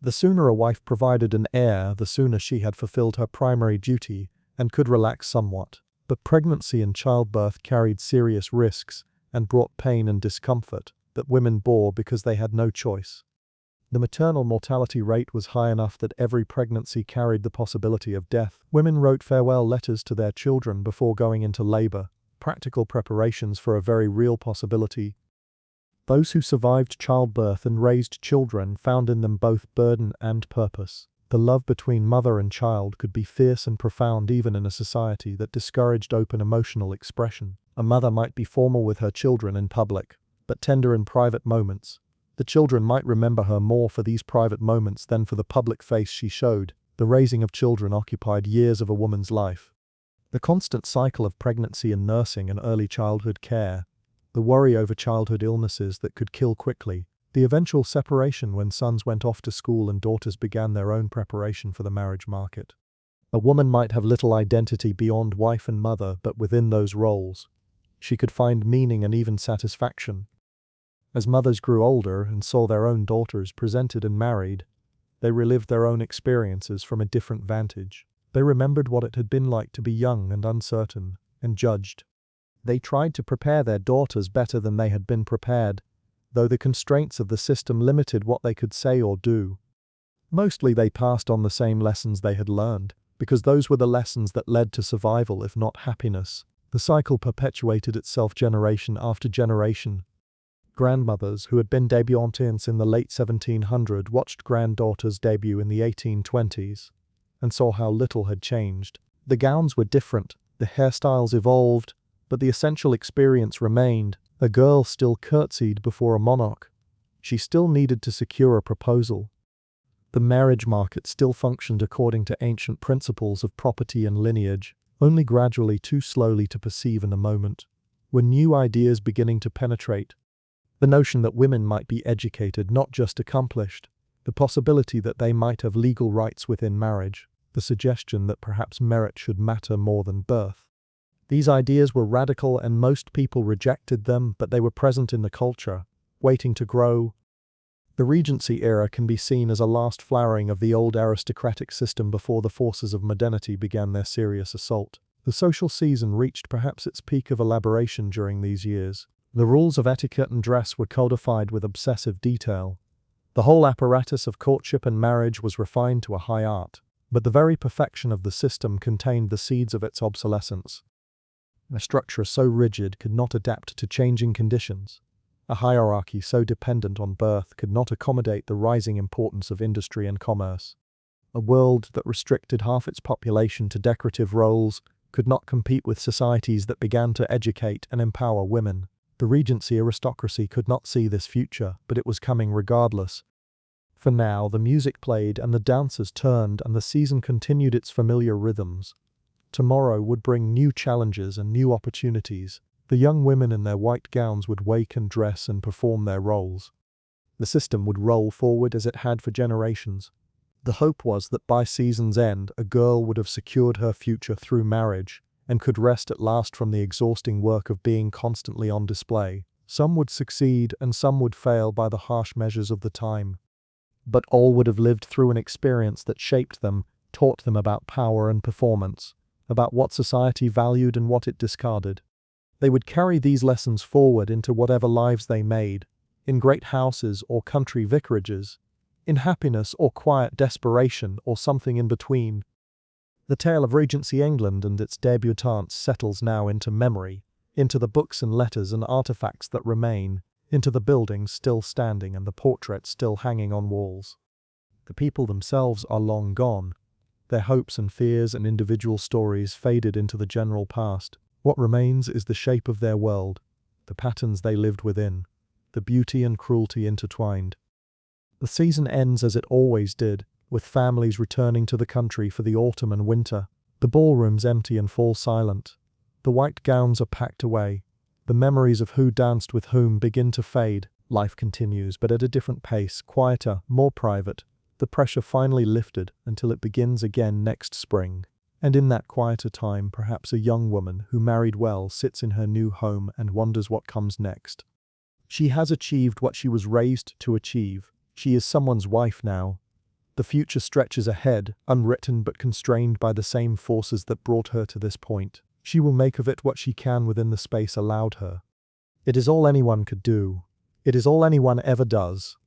The sooner a wife provided an heir, the sooner she had fulfilled her primary duty and could relax somewhat. But pregnancy and childbirth carried serious risks and brought pain and discomfort that women bore because they had no choice. The maternal mortality rate was high enough that every pregnancy carried the possibility of death. Women wrote farewell letters to their children before going into labor, practical preparations for a very real possibility. Those who survived childbirth and raised children found in them both burden and purpose. The love between mother and child could be fierce and profound even in a society that discouraged open emotional expression. A mother might be formal with her children in public, but tender in private moments. The children might remember her more for these private moments than for the public face she showed. The raising of children occupied years of a woman's life. The constant cycle of pregnancy and nursing and early childhood care, the worry over childhood illnesses that could kill quickly, the eventual separation when sons went off to school and daughters began their own preparation for the marriage market. A woman might have little identity beyond wife and mother, but within those roles, she could find meaning and even satisfaction. As mothers grew older and saw their own daughters presented and married, they relived their own experiences from a different vantage. They remembered what it had been like to be young and uncertain, and judged. They tried to prepare their daughters better than they had been prepared, though the constraints of the system limited what they could say or do. Mostly they passed on the same lessons they had learned, because those were the lessons that led to survival if not happiness. The cycle perpetuated itself generation after generation. Grandmothers who had been debutantes in the late 1700s watched granddaughters debut in the 1820s and saw how little had changed. The gowns were different, the hairstyles evolved, but the essential experience remained. A girl still curtsied before a monarch. She still needed to secure a proposal. The marriage market still functioned according to ancient principles of property and lineage, only gradually, too slowly to perceive in the moment. Were new ideas beginning to penetrate? The notion that women might be educated, not just accomplished, the possibility that they might have legal rights within marriage, the suggestion that perhaps merit should matter more than birth. These ideas were radical and most people rejected them, but they were present in the culture, waiting to grow. The Regency era can be seen as a last flowering of the old aristocratic system before the forces of modernity began their serious assault. The social season reached perhaps its peak of elaboration during these years. The rules of etiquette and dress were codified with obsessive detail. The whole apparatus of courtship and marriage was refined to a high art, but the very perfection of the system contained the seeds of its obsolescence. A structure so rigid could not adapt to changing conditions. A hierarchy so dependent on birth could not accommodate the rising importance of industry and commerce. A world that restricted half its population to decorative roles could not compete with societies that began to educate and empower women. The Regency aristocracy could not see this future, but it was coming regardless. For now, the music played and the dancers turned and the season continued its familiar rhythms. Tomorrow would bring new challenges and new opportunities. The young women in their white gowns would wake and dress and perform their roles. The system would roll forward as it had for generations. The hope was that by season's end, a girl would have secured her future through marriage and could rest at last from the exhausting work of being constantly on display. Some would succeed and some would fail by the harsh measures of the time. But all would have lived through an experience that shaped them, taught them about power and performance, about what society valued and what it discarded. They would carry these lessons forward into whatever lives they made, in great houses or country vicarages, in happiness or quiet desperation or something in between. The tale of Regency England and its debutantes settles now into memory, into the books and letters and artifacts that remain, into the buildings still standing and the portraits still hanging on walls. The people themselves are long gone. Their hopes and fears and individual stories faded into the general past. What remains is the shape of their world, the patterns they lived within, the beauty and cruelty intertwined. The season ends as it always did, with families returning to the country for the autumn and winter. The ballrooms empty and fall silent. The white gowns are packed away. The memories of who danced with whom begin to fade. Life continues, but at a different pace, quieter, more private. The pressure finally lifted until it begins again next spring. And in that quieter time, perhaps a young woman who married well sits in her new home and wonders what comes next. She has achieved what she was raised to achieve. She is someone's wife now. The future stretches ahead, unwritten but constrained by the same forces that brought her to this point. She will make of it what she can within the space allowed her. It is all anyone could do. It is all anyone ever does.